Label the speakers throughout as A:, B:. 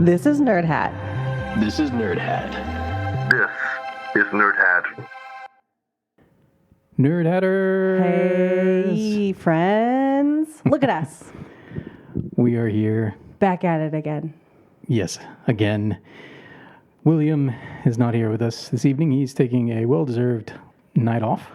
A: This is Nerdhat.
B: This is Nerdhat.
C: This is Nerdhat.
B: Nerdhatters!
A: Hey, friends. Look at us.
B: We are here.
A: Back at it again.
B: Yes, again. William is not here with us this evening. He's taking a well-deserved night off.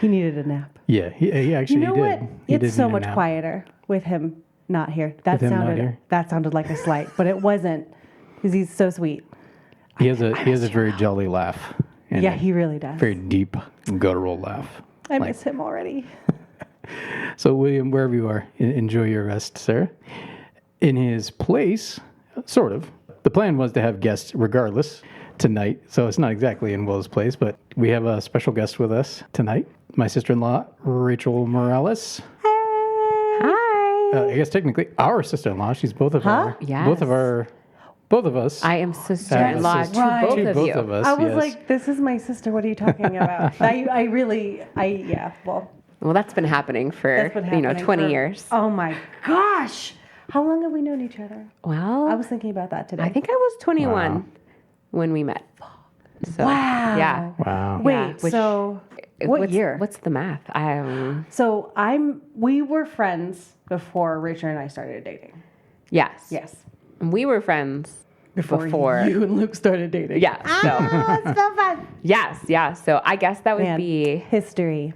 A: He needed a nap.
B: Yeah, he actually
A: You know
B: did.
A: what?
B: He
A: It's
B: did
A: so
B: need a
A: much
B: nap.
A: quieter with him not here. That
B: With him not
A: sounded
B: here?
A: that sounded like a slight, but it wasn't, because he's so sweet.
B: He has a very jolly laugh. And
A: Yeah,
B: a
A: he really does.
B: very deep, guttural laugh.
A: I miss him already.
B: So, William, wherever you are, enjoy your rest, sir. In his place, sort of. The plan was to have guests regardless tonight, so it's not exactly in Will's place, but we have a special guest with us tonight. My sister-in-law, Rachael Morales.
D: Hi.
B: I guess technically our sister-in-law. She's both of our,
D: Yes.
B: both of us.
D: I am sister-in-law
B: Sister-
D: to both
B: to
D: of
B: both
D: you.
B: of us.
A: I was
B: yes.
A: like, this is my sister. What are you talking about? Well,
D: Well, that's been happening for,
A: that's been happening
D: 20
A: for-
D: years.
A: Oh my gosh. How long have we known each other?
D: Well,
A: I was thinking about that today.
D: I think I was 21
B: Wow.
D: when we met. So,
A: Wow.
D: Yeah.
B: Wow.
A: Wait,
D: Yeah, which-
A: so what
D: what's,
A: year?
D: What's the math?
A: So we were friends before Rachel and I started dating.
D: Yes.
A: Yes.
D: We were friends before.
A: you and Luke started dating.
D: Yeah. So,
A: It's so fun.
D: yes. Yeah. So I guess that would
A: Man,
D: be,
A: history.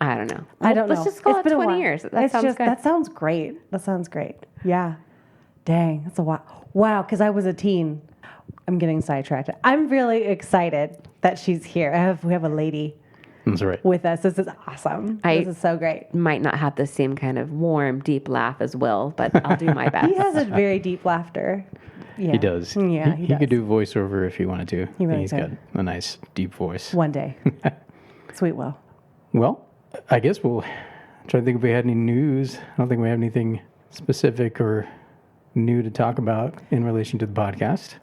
D: I don't know.
A: I don't know.
D: Let's just call it
A: been a
D: 20
A: while.
D: years. That
A: It's
D: sounds
A: just,
D: good.
A: That sounds great. That sounds great. Yeah. Dang, that's a while. Wow, because I was a teen. I'm getting sidetracked. I'm really excited that she's here. We have a lady
B: That's right.
A: with us. This is awesome. This is so great.
D: Might not have the same kind of warm, deep laugh as Will, but I'll do my best.
A: He has a very deep laughter. Yeah.
B: He does.
A: Yeah,
B: he
A: does.
B: could do voiceover if he wanted to.
A: He really
B: He's
A: could.
B: got a nice, deep voice.
A: One day. Sweet Will.
B: Well, I guess we'll try to think if we had any news. I don't think we have anything specific or new to talk about in relation to the podcast.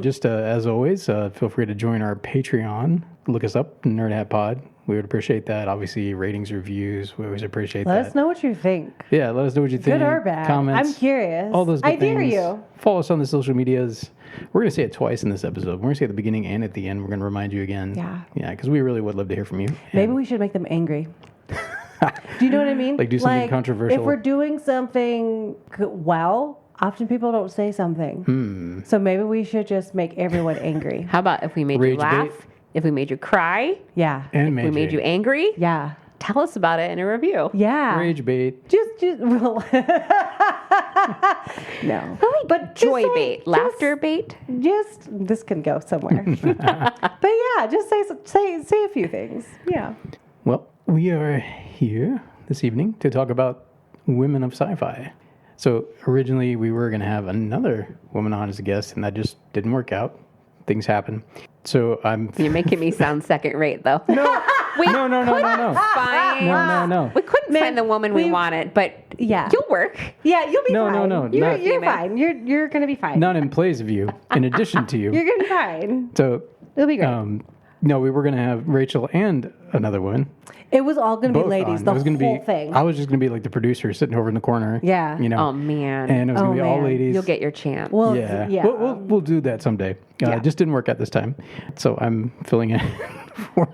B: Just as always, feel free to join our Patreon. Look us up, Nerdhat Pod. We would appreciate that. Obviously, ratings, reviews. We always appreciate that.
A: Let us know what you think.
B: Yeah, let us know what you think.
A: Good or bad.
B: Comments.
A: I'm curious.
B: All those good
A: I dare
B: things.
A: you.
B: Follow us on the social medias. We're going to say it twice in this episode. We're going to say it at the beginning and at the end. We're going to remind you again.
A: Yeah.
B: Yeah, because we really would love to hear from you.
A: Maybe we should make them angry. Do you know what I mean?
B: Like do something controversial.
A: If we're doing something well, often people don't say something. So maybe we should just make everyone angry.
D: How about if we made
B: Rage
D: you laugh?
B: bait.
D: If we made you cry?
A: Yeah.
B: And
D: We made you angry?
A: Yeah.
D: Tell us about it in a review.
A: Yeah.
B: Rage bait.
A: Just well, no. But just
D: Joy
A: say-
D: bait, laughter bait.
A: Just this can go somewhere. But yeah, just say a few things. Yeah.
B: Well, we are here this evening to talk about women of sci-fi. So originally we were going to have another woman on as a guest, and that just didn't work out. Things happen. So I'm...
D: You're making me sound second rate, though.
B: No,
D: we
B: no.
D: Find,
B: No.
D: We couldn't find the woman we wanted, but
A: Yeah.
D: you'll work.
A: Yeah, you'll be
B: No,
A: fine.
B: no.
A: You're
B: Not-
A: fine. You're gonna be fine.
B: Not in place of you, in addition to
A: You're
B: you.
A: gonna be fine.
B: So,
A: It'll be great.
B: no, we were going to have Rachel and another woman.
A: It was all gonna be
B: Both
A: ladies.
B: on.
A: The
B: It was gonna
A: whole
B: be,
A: thing.
B: I was just going to be like the producer sitting over in the corner.
A: Yeah.
B: You know.
D: Oh, man.
B: And it was going to be all
A: man.
B: ladies.
D: You'll get your chance.
A: Well,
B: Yeah,
A: yeah.
B: We'll do that someday.
D: Yeah.
B: It just didn't work out this time, so I'm filling in for.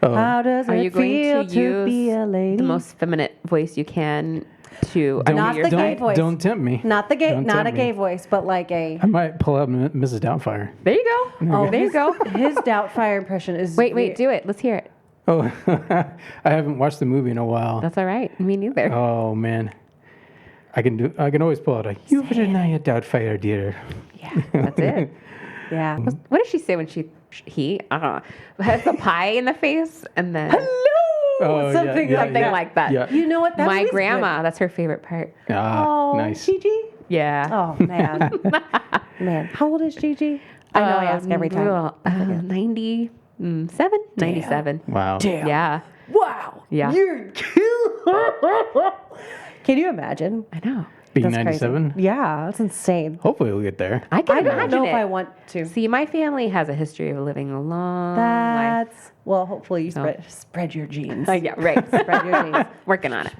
A: How does
D: Are
A: it
D: you going
A: feel
D: to
A: to be
D: use
A: a lady?
D: the most feminine voice you can to
A: Not
D: your
A: the gay
D: side?
A: voice.
B: Don't tempt me.
A: Not the gay,
B: Don't
A: not a
B: tempt
A: gay
B: me.
A: voice, but like a.
B: I might pull out Mrs. Doubtfire.
D: There you go.
A: Oh,
D: there you go.
A: His Doubtfire impression is.
D: Wait, do it. Let's hear it.
B: Oh, I haven't watched the movie in a while.
D: That's all right. Me neither.
B: Oh man, I can always pull out a "You better not a Doubtfire, dear."
D: Yeah, that's it.
A: Yeah.
D: What does she say when he, I don't know, has a pie in the face and then
B: Oh,
A: Something
D: like that.
B: Yeah.
A: You know what? That
D: my
A: movie's
D: grandma, that's her favorite part.
B: Ah,
A: Oh,
B: nice.
A: Gigi.
D: Yeah.
A: Oh man, man. How old is Gigi? I know I ask every time.
D: 97? 97.
B: Wow.
A: Damn.
D: Yeah.
A: Wow.
D: Yeah.
A: You're. Can you imagine?
D: I know.
B: Being
A: That's crazy.
B: 97.
A: Yeah, that's insane.
B: Hopefully we'll get there.
D: I can
A: I don't
D: imagine
A: know
D: it.
A: if I want to.
D: See, my family has a history of living a long life.
A: That's well. Hopefully you spread your genes.
D: Yeah, right.
A: Spread your genes.
D: Working on it.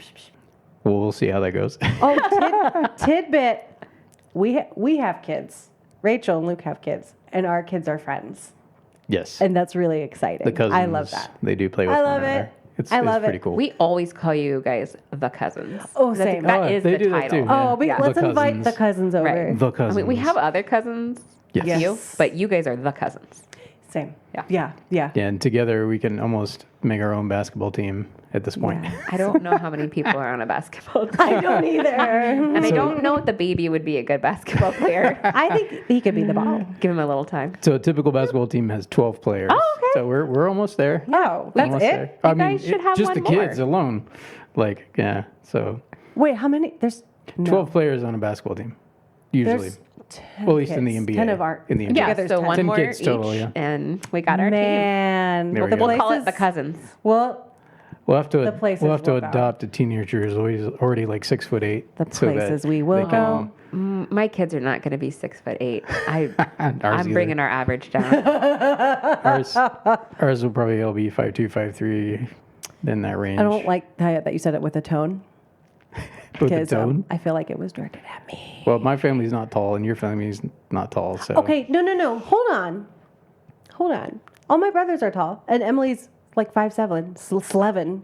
B: We'll see how that goes.
A: Oh, tidbit. we have kids. Rachel and Luke have kids, and our kids are friends,
B: Yes.
A: and that's really exciting.
B: The cousins.
A: I love that.
B: They do play with
A: I
B: one
A: love
B: another.
A: it.
B: It's
A: it.
B: pretty cool.
D: We always call you guys the cousins.
A: Oh,
D: 'Cause I think
A: same.
D: That
B: Oh,
D: is
B: they
D: the
B: do that
D: title.
B: too,
A: Oh, but
B: yeah.
A: let's
B: The
A: invite
B: cousins.
A: the cousins over.
D: Right.
B: The cousins.
D: I mean, we have other cousins,
B: Yes.
D: you, but you guys are the cousins.
A: Same.
D: Yeah.
A: Yeah. Yeah.
B: Yeah, and together we can almost make our own basketball team at this point.
A: Yeah.
D: I don't know how many people are on a basketball team.
A: I don't either.
D: And I don't know if the baby would be a good basketball player.
A: I think he could be the ball.
D: Give him a little time.
B: So a typical basketball team has 12 players.
D: Oh, okay.
B: So we're almost there.
A: No, that's
B: Almost
A: it.
B: there. I mean,
D: guys should have
B: just
D: one
B: the kids
D: more.
B: alone. Like, yeah. So
A: Wait, how many? There's
B: 12 players on a basketball team, usually.
A: There's 10
B: Well, at least in the
A: kids.
B: NBA.
A: 10 of our.
B: in the NBA.
D: Yeah,
A: Together
D: so
A: it's 10.
D: one
B: 10
D: more
B: kids
D: each,
B: total, yeah.
D: and we got our team.
A: Man,
B: There we
A: the
B: go.
D: We'll call it
A: places-
D: the cousins.
A: Well,
B: We'll have to
A: The places
B: we'll have to
A: we'll go.
B: adopt a teenager who's already like 6'8".
A: the
B: so that
A: places we will
B: they
A: go.
B: can-
D: My kids are not going to be 6'8".
B: Ours
D: I'm
B: either.
D: bringing our average down.
B: Ours will probably all be 5'2", 5'3", in that range.
A: I don't like that you said it with a tone.
B: with the
A: Because
B: tone.
A: I feel like it was directed at me.
B: Well, my family's not tall, and your family's not tall. So
A: Okay, no. Hold on. All my brothers are tall, and Emily's like 5'7", 11.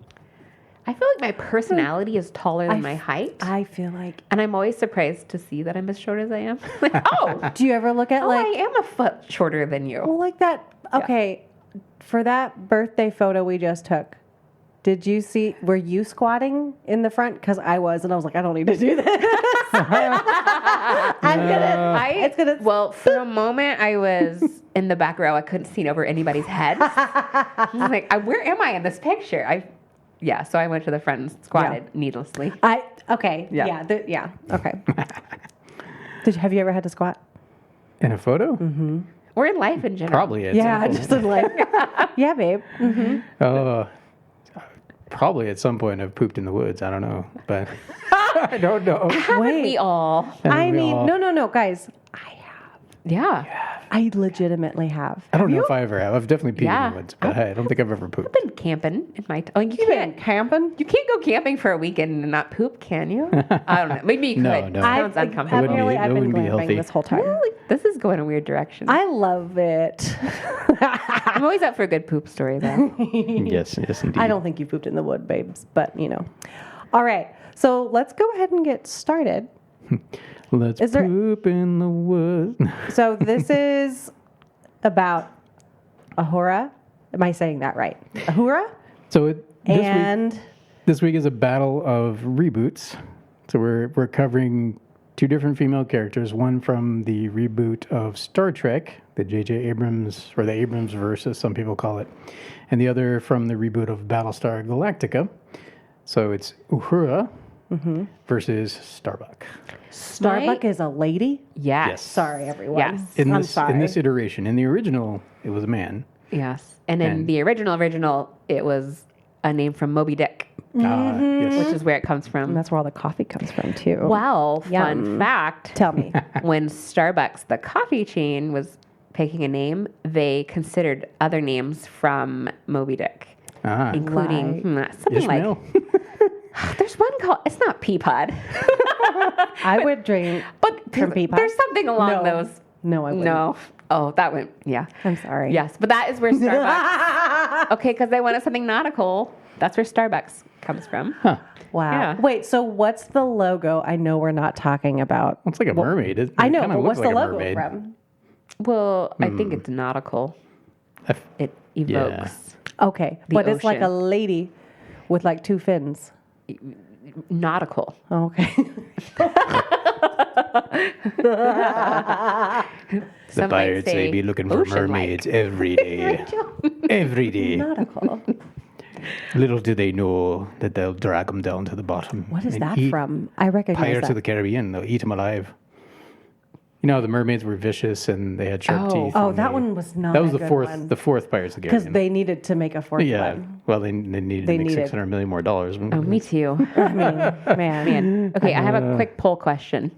D: I feel like my personality is taller than my height.
A: I feel like.
D: And I'm always surprised to see that I'm as short as I am. Like, oh,
A: Do you ever look at
D: I
A: like
D: am a foot shorter than you.
A: well, like that? Okay, for that birthday photo we just took. Did you see? Were you squatting in the front? Because I was, and I was like, I don't need to do this. It's gonna.
D: Well, for a moment, I was in the back row. I couldn't see over anybody's head. I was like, where am I in this picture? So I went to the front and squatted needlessly.
A: Okay.
D: Yeah.
A: Yeah. Okay. Have you ever had to squat?
B: in a photo,
D: Or in life in general.
B: probably at
A: Yeah,
B: some
A: just
B: point.
A: in like. Yeah, babe.
B: Probably at some point I've pooped in the woods. I don't know, but I don't know.
A: Wait.
D: We all.
A: I
B: We
A: mean,
B: all-
A: no, guys. I have.
D: Yeah.
A: I legitimately have.
B: I don't know if I ever have. I've definitely peed in
D: Yeah.
B: the woods, but I don't think I've ever pooped.
D: Been camping in my. You can't.
A: Camping?
D: You can't go camping for a weekend and not poop, can you? I don't know. Maybe you could.
B: No, no.
D: Sounds uncomfortable.
B: wouldn't be-
A: Apparently, I've
B: it
A: been
B: wouldn't be
A: glamping
B: healthy.
A: this whole time.
D: Really? This is going a weird direction.
A: I love it.
D: I'm always up for a good poop story, though.
B: Yes, indeed.
A: I don't think you pooped in the wood, babes, but you know. All right, so let's go ahead and get started.
B: Let's
A: Is there-
B: poop in the woods.
A: So this is about Uhura. Am I saying that right? Uhura?
B: So this week is a battle of reboots. So we're covering two different female characters. One from the reboot of Star Trek, the J.J. Abrams, or the Abrams verse, as some people call it, and the other from the reboot of Battlestar Galactica. So it's Uhura versus Starbuck.
A: Starbuck is a lady?
D: Yes.
B: Yes.
A: Sorry, everyone.
D: Yes.
B: In
A: I'm
B: this
A: sorry.
B: in this iteration, in the original, it was a man.
D: Yes. And in
B: And-
D: the original, it was a name from Moby Dick,
B: Yes.
D: which is where it comes from.
A: And that's where all the coffee comes from, too.
D: Well,
A: Yum.
D: fun fact.
A: Tell me.
D: When Starbucks, the coffee chain, was picking a name, they considered other names from Moby Dick, including something
B: Ishmael.
D: like, there's one called, it's not Peapod,
A: I would drink
D: but
A: from Peapod.
D: there's something along
A: No.
D: those.
A: No, I wouldn't.
D: No. Oh, that went, yeah.
A: I'm sorry.
D: Yes, but that is where Starbucks, okay, because they wanted something nautical. That's where Starbucks comes from.
A: Wow.
D: Yeah.
A: Wait, so what's the logo? I know we're not talking about.
B: It's like a mermaid. It
A: I know,
B: kinda
A: but
B: looks
A: what's the
B: like a
A: logo
B: mermaid.
A: from?
D: Well, I think it's nautical. It evokes
A: Okay,
D: The
A: but it's like a
D: ocean.
A: lady with like two fins.
D: nautical.
A: Oh, okay.
B: The
D: Some might
B: pirates,
D: say
B: they be looking for
D: ocean-like.
B: mermaids every day. Every day.
A: Nautical.
B: Little do they know that they'll drag them down to the bottom.
A: What is
B: and
A: that
B: eat
A: from? I recognize
B: Pirates
A: that.
B: of the Caribbean. They'll eat them alive. You know, the mermaids were vicious and they had sharp teeth.
A: Oh,
B: and
A: that
B: they-
A: one was not
B: That was
A: a
B: the
A: good
B: fourth.
A: one.
B: The fourth Pirates of the
A: Because
B: Caribbean.
A: they needed to make a fourth
B: yeah.
A: one.
B: Well, they needed
A: They
B: to make
A: needed-
B: $600 million more.
D: Oh, me too.
A: I mean, man.
D: Okay, I have a quick poll question.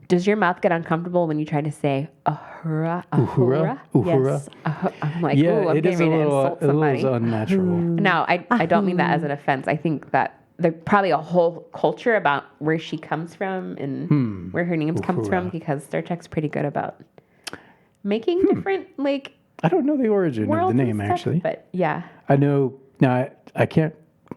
D: Does your mouth get uncomfortable when you try to say Uhura?
B: Uhura. Uhura.
A: Yes.
D: I'm like,
B: Yeah,
D: ooh, I'm
B: it is
D: getting
B: a
D: ready to
B: little,
D: insult somebody.
B: unnatural.
D: No, I don't mean that as an offense. I think that there's probably a whole culture about where she comes from and where her name comes from,
B: Uhura.
D: because Star Trek's pretty good about making different like
B: I don't know the origin of the
D: worlds and
B: name,
D: stuff,
B: actually.
D: but yeah.
B: I know, now I can't,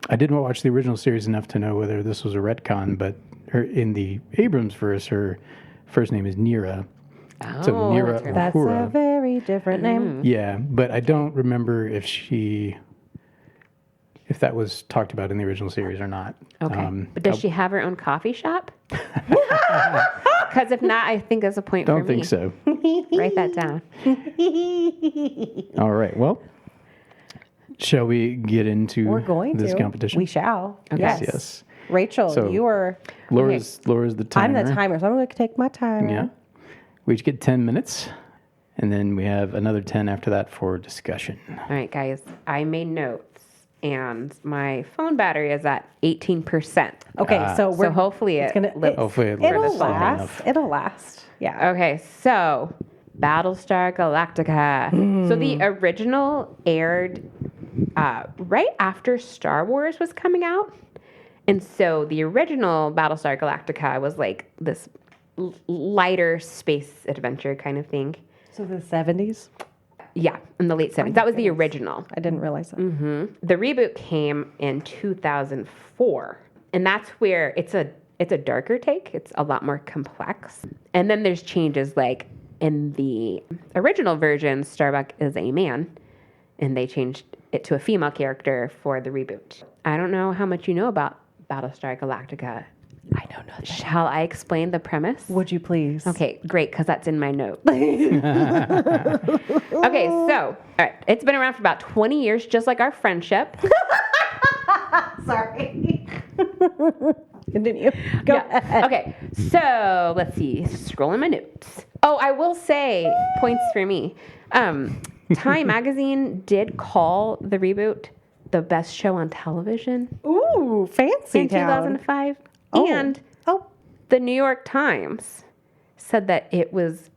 B: I didn't watch the original series enough to know whether this was a retcon, but in the Abrams verse, her first name is Nira. So Nira
D: that's right.
A: That's a
B: Uhura.
A: very different name.
B: Yeah, but I don't remember if that was talked about in the original series or not.
D: Okay. But does she have her own coffee shop? Because if not, I think that's a point for me.
B: Don't think so.
D: Write that down.
B: All right, well, shall we get into
A: We're going
B: this
A: to.
B: competition?
A: We shall.
B: Yes,
A: Yes.
B: yes.
A: Rachel,
B: So-
A: you are.
B: Laura's the timer.
A: I'm the timer, so I'm going to take my time.
B: Yeah. We each get 10 minutes, and then we have another 10 after that for discussion.
D: All right, guys. I made notes, and my phone battery is at 18%.
A: Okay, so we're
D: So hopefully
A: it's
D: it
A: gonna,
D: lives.
B: Hopefully it
A: it'll
B: lives long
A: last.
B: enough.
A: It'll last. Yeah.
D: Okay, so Battlestar Galactica. So the original aired right after Star Wars was coming out. And so the original Battlestar Galactica was like this lighter space adventure kind of thing.
A: So the 70s?
D: Yeah, in the late 70s. That was the original.
A: I didn't realize that.
D: The reboot came in 2004. And that's where it's a darker take. It's a lot more complex. And then there's changes like in the original version, Starbuck is a man, and they changed it to a female character for the reboot. I don't know how much you know about Battlestar Galactica.
A: I know nothing.
D: Shall I explain the premise?
A: Would you please?
D: Okay, great, because that's in my note. Okay, so, all right, it's been around for about 20 years, just like our friendship.
A: Sorry. Continue. Go ahead.
D: Okay, so let's see. Scrolling my notes. Oh, I will say, points for me. Time Magazine did call the reboot the best show on television
A: Ooh, fancy
D: in
A: town.
D: 2005.
A: Oh.
D: And
A: Oh,
D: the New York Times said that it was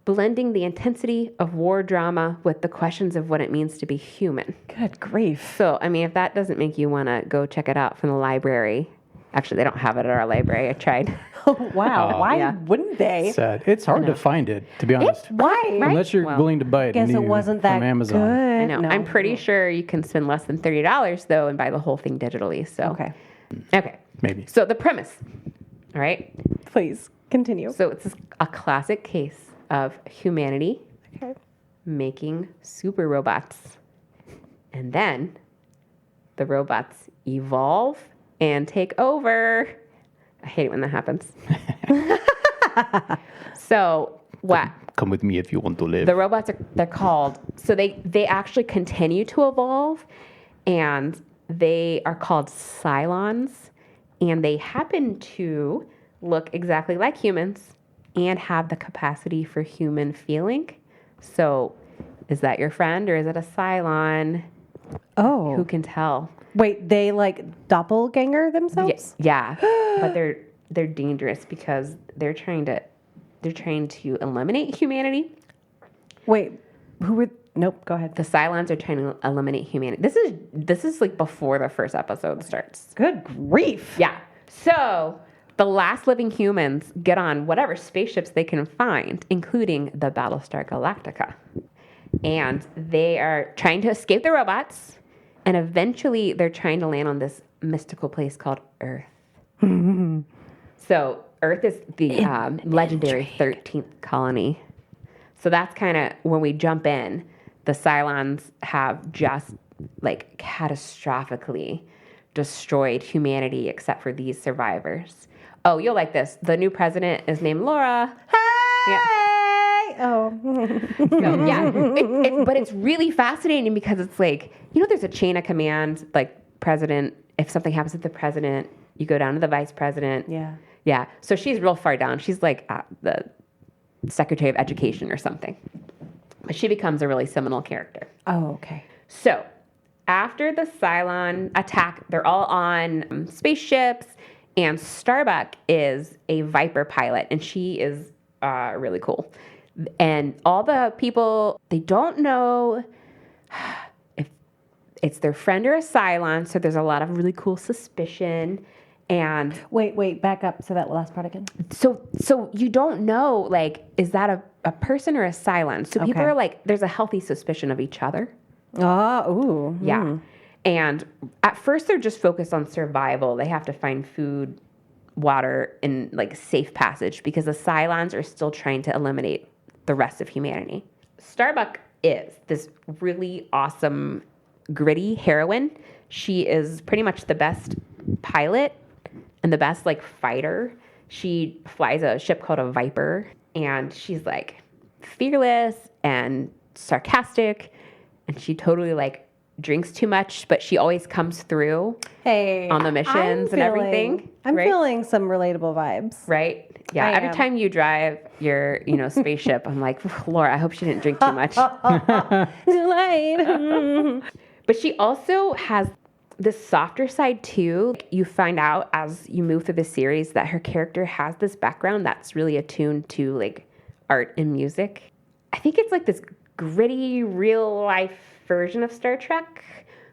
D: blending the intensity of war drama with the questions of what it means to be human.
A: good grief.
D: So, I mean, if that doesn't make you want to go check it out from the library, actually, they don't have it at our library. I tried.
A: Oh, wow. Why
D: yeah.
A: wouldn't they?
B: Sad. It's hard to find it, to be honest.
A: Why?
D: Right?
B: Unless you're
D: Well,
B: willing to buy it
A: Guess
B: new
A: it wasn't that
B: from Amazon.
A: good.
D: I know.
A: No.
D: I'm pretty sure you can spend less than $30 though and buy the whole thing digitally. So
A: Okay.
D: Okay.
B: Maybe.
D: So the premise. All right.
A: Please continue.
D: So it's a classic case of humanity
A: Okay.
D: making super robots. And then the robots evolve and take over. I hate it when that happens. So what?
B: Come with me if you want to live.
D: The robots they're called, so they actually continue to evolve, and they are called Cylons, and they happen to look exactly like humans and have the capacity for human feeling. So is that your friend or is it a Cylon?
A: Oh.
D: Who can tell?
A: Wait, they like doppelganger themselves?
D: Yeah, but they're dangerous because they're trying to eliminate humanity.
A: Wait, who were? Nope. Go ahead.
D: The Cylons are trying to eliminate humanity. This is like before the first episode starts.
A: Good grief.
D: Yeah. So the last living humans get on whatever spaceships they can find, including the Battlestar Galactica. And they are trying to escape the robots, and eventually they're trying to land on this mystical place called Earth. So Earth is the legendary 13th colony. So that's kind of when we jump in. The Cylons have just like catastrophically destroyed humanity except for these survivors. Oh, you'll like this. The new president is named Laura.
A: Hey! Oh.
D: So, yeah, but it's really fascinating because it's like, there's a chain of command, like president. If something happens to the president, you go down to the vice president.
A: Yeah.
D: Yeah. So she's real far down. She's like the Secretary of Education or something. But she becomes a really seminal character.
A: Oh, okay.
D: So after the Cylon attack, they're all on spaceships, and Starbuck is a Viper pilot, and she is really cool. And all the people, they don't know it's their friend or a Cylon, so there's a lot of really cool suspicion. And
A: Wait, back up. So that last part again.
D: so you don't know, like, is that a person or a Cylon? So people
A: Okay.
D: are like, there's a healthy suspicion of each other.
A: Oh, ooh.
D: Yeah. And at first they're just focused on survival. They have to find food, water, and like safe passage because the Cylons are still trying to eliminate the rest of humanity. Starbuck is this really awesome, gritty heroine. She is pretty much the best pilot and the best like fighter. She flies a ship called a Viper, and she's like fearless and sarcastic, and she totally like drinks too much, but she always comes through on the missions and everything.
A: I'm
D: right?
A: feeling some relatable vibes.
D: Right? Yeah.
A: I
D: Every
A: am.
D: time you drive your, spaceship, I'm like, Laura, I hope she didn't drink too much.
A: Too late.
D: But she also has this softer side too. You find out as you move through the series that her character has this background that's really attuned to like art and music. I think it's like this gritty, real life version of Star Trek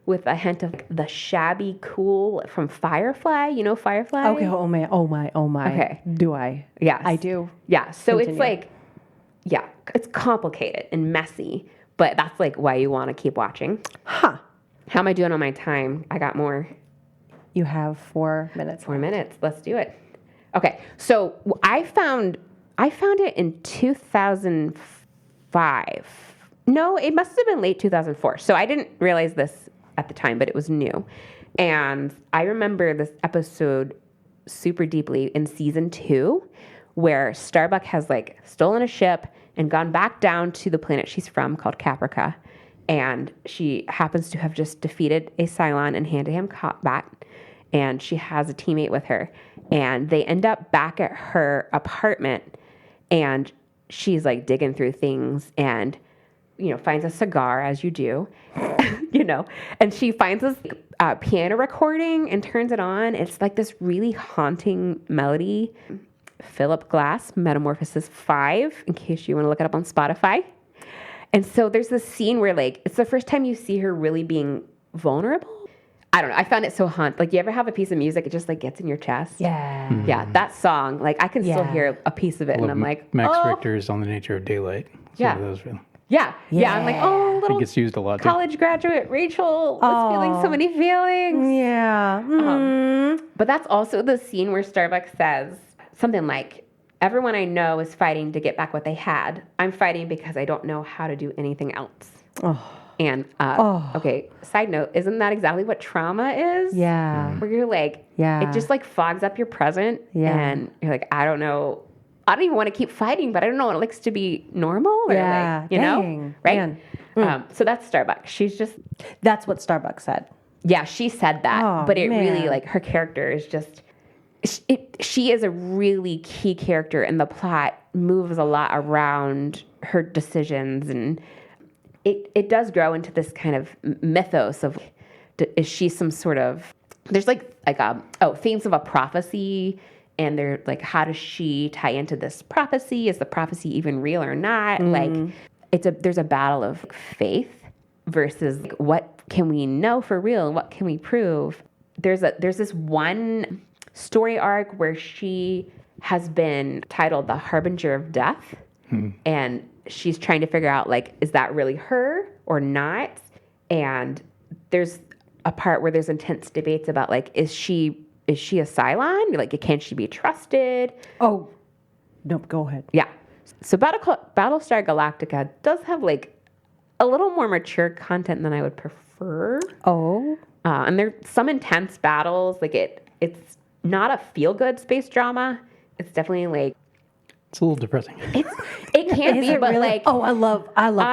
D: with a hint of the shabby cool from Firefly. You know Firefly?
A: Okay. Oh my.
D: Okay.
A: Do I?
D: Yes.
A: I do.
D: Yeah. So
A: Continue.
D: it's like, yeah, it's complicated and messy, but that's like why you want to keep watching.
A: Huh.
D: How am I doing on my time? I got more.
A: You have 4 minutes.
D: 4 minutes. Let's do it. Okay. So I found it in 2005. No, it must have been late 2004. So I didn't realize this at the time, but it was new. And I remember this episode super deeply in season 2, where Starbuck has like stolen a ship and gone back down to the planet she's from called Caprica. And she happens to have just defeated a Cylon and handed him combat. And she has a teammate with her. And they end up back at her apartment. And she's like digging through things and, finds a cigar, as you do, And she finds this piano recording and turns it on. It's like this really haunting melody. Philip Glass, Metamorphosis 5, in case you want to look it up on Spotify. And so there's this scene where, like, it's the first time you see her really being vulnerable. I don't know. I found it so Like, you ever have a piece of music, it just, like, gets in your chest?
A: Yeah.
D: Yeah, that song. Like, I can still hear a piece of it, and I'm like,
B: Max Richter's On the Nature of Daylight. It's
D: Yeah.
B: one of those really.
D: Yeah. I'm like, oh,
B: It
D: little
B: gets used a lot too.
D: college graduate Rachel was feeling so many feelings.
A: Yeah.
D: But that's also the scene where Starbuck says something like, everyone I know is fighting to get back what they had. I'm fighting because I don't know how to do anything else. And, okay, side note, isn't that exactly what trauma is?
A: Yeah.
D: Where you're like,
A: Yeah.
D: it just like fogs up your present.
A: Yeah.
D: And you're like, I don't know. I don't even want to keep fighting, but I don't know what it likes to be normal. Or
A: Yeah.
D: like, you know?
A: Dang.
D: Right?
A: Man.
D: So that's Starbuck. She's just,
A: That's what Starbuck said.
D: yeah, she said that.
A: Oh,
D: but it really,
A: man.
D: like, her character is just, she is a really key character, and the plot moves a lot around her decisions, and it does grow into this kind of mythos of, is she some sort of, there's themes of a prophecy, and they're like, how does she tie into this prophecy? Is the prophecy even real or not? Like, there's a battle of faith versus like, what can we know for real and what can we prove? There's this one story arc where she has been titled the Harbinger of Death, and she's trying to figure out, like, is that really her or not? And there's a part where there's intense debates about, like, is she a Cylon? Like, can she be trusted?
A: Oh, no, go ahead.
D: Yeah. So Battlestar Galactica does have, like, a little more mature content than I would prefer.
A: Oh.
D: And there's some intense battles. Like, it's not a feel-good space drama. It's definitely, like,
B: It's a little depressing.
D: it can
A: Is
D: be,
A: it
D: but,
A: really?
D: like,
A: Oh, I love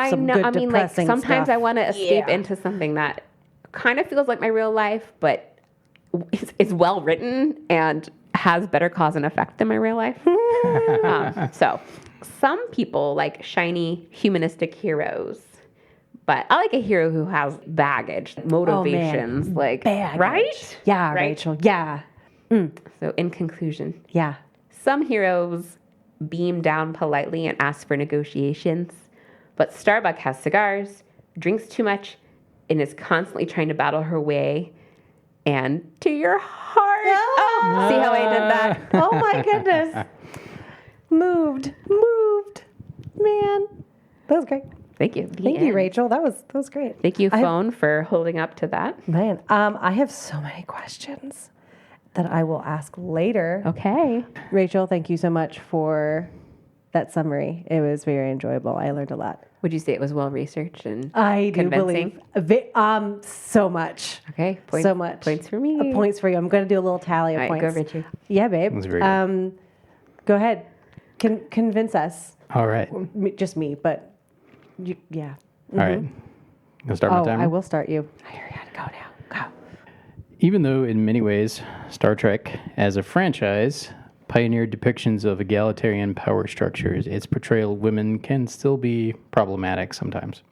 A: some good
D: I mean, like,
A: depressing
D: sometimes
A: stuff.
D: I want to escape into something that kind of feels like my real life, but it's well written and has better cause and effect than my real life. So some people like shiny humanistic heroes, but I like a hero who has baggage, motivations, like,
A: Baggage.
D: right?
A: Yeah,
D: Right?
A: Rachel. Yeah.
D: So in conclusion,
A: Yeah.
D: some heroes beam down politely and ask for negotiations, but Starbuck has cigars, drinks too much, and is constantly trying to battle her way and to your heart. Oh, see how I did that?
A: Oh my goodness. Moved. Man. That was great.
D: Thank you.
A: Thank you, Rachel. That was great.
D: Thank you, phone, for holding up to that.
A: Man, I have so many questions that I will ask later.
D: Okay.
A: Rachel, thank you so much for that summary. It was very enjoyable. I learned a lot.
D: Would you say it was well researched and
A: I do
D: convincing?
A: believe so much.
D: Okay. Points,
A: So much.
D: Points for me.
A: Points for you. I'm going to do a little tally of
D: All right,
A: points.
D: go, Richie.
A: Yeah, babe.
B: That's very good.
A: Go ahead. Convince us.
B: All right.
A: Just me, but yeah.
B: All right. Gonna start my timer?
A: I will start you. I already had to go now. Go.
B: Even though in many ways Star Trek as a franchise pioneered depictions of egalitarian power structures, its portrayal of women can still be problematic sometimes.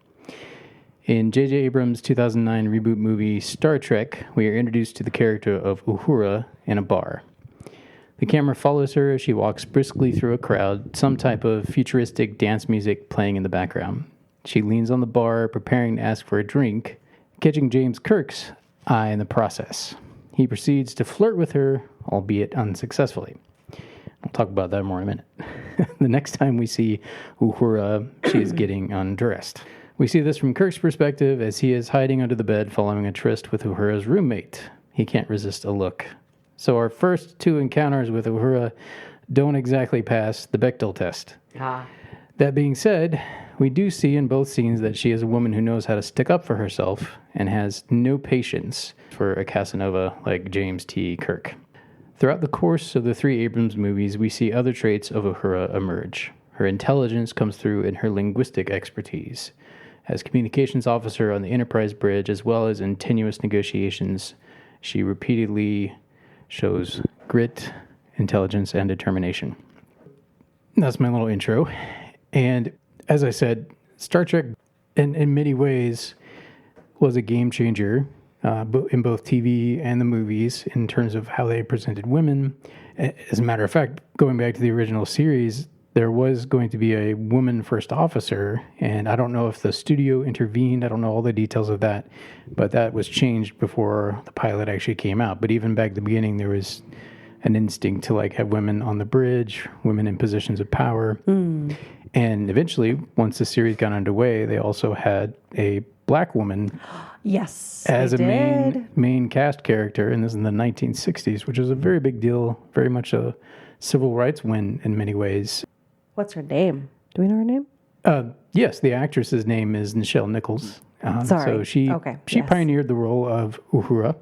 B: In J.J. Abrams' 2009 reboot movie Star Trek, we are introduced to the character of Uhura in a bar. The camera follows her as she walks briskly through a crowd, some type of futuristic dance music playing in the background. She leans on the bar, preparing to ask for a drink, catching James Kirk's eye in the process. He proceeds to flirt with her, albeit unsuccessfully. I'll talk about that more in a minute. The next time we see Uhura, she is getting undressed. We see this from Kirk's perspective as he is hiding under the bed following a tryst with Uhura's roommate. He can't resist a look. So our first two encounters with Uhura don't exactly pass the Bechdel test. That being said, we do see in both scenes that she is a woman who knows how to stick up for herself and has no patience for a Casanova like James T. Kirk. Throughout the course of the three Abrams movies, we see other traits of Uhura emerge. Her intelligence comes through in her linguistic expertise. As communications officer on the Enterprise bridge, as well as in tenuous negotiations, she repeatedly shows grit, intelligence, and determination. That's my little intro. And as I said, Star Trek, in many ways, was a game changer in both TV and the movies in terms of how they presented women. As a matter of fact, going back to the original series, there was going to be a woman first officer, and I don't know if the studio intervened. I don't know all the details of that, but that was changed before the pilot actually came out. But even back at the beginning, there was an instinct to like have women on the bridge, women in positions of power. And eventually, once the series got underway, they also had a black woman
A: Yes.
B: as
A: they
B: a
A: did.
B: main cast character, and this is in the 1960s, which was a very big deal, very much a civil rights win in many ways.
A: What's her name? Do we know her name?
B: Yes, the actress's name is Nichelle Nichols.
A: Sorry.
B: So she
A: Yes.
B: pioneered the role of Uhura,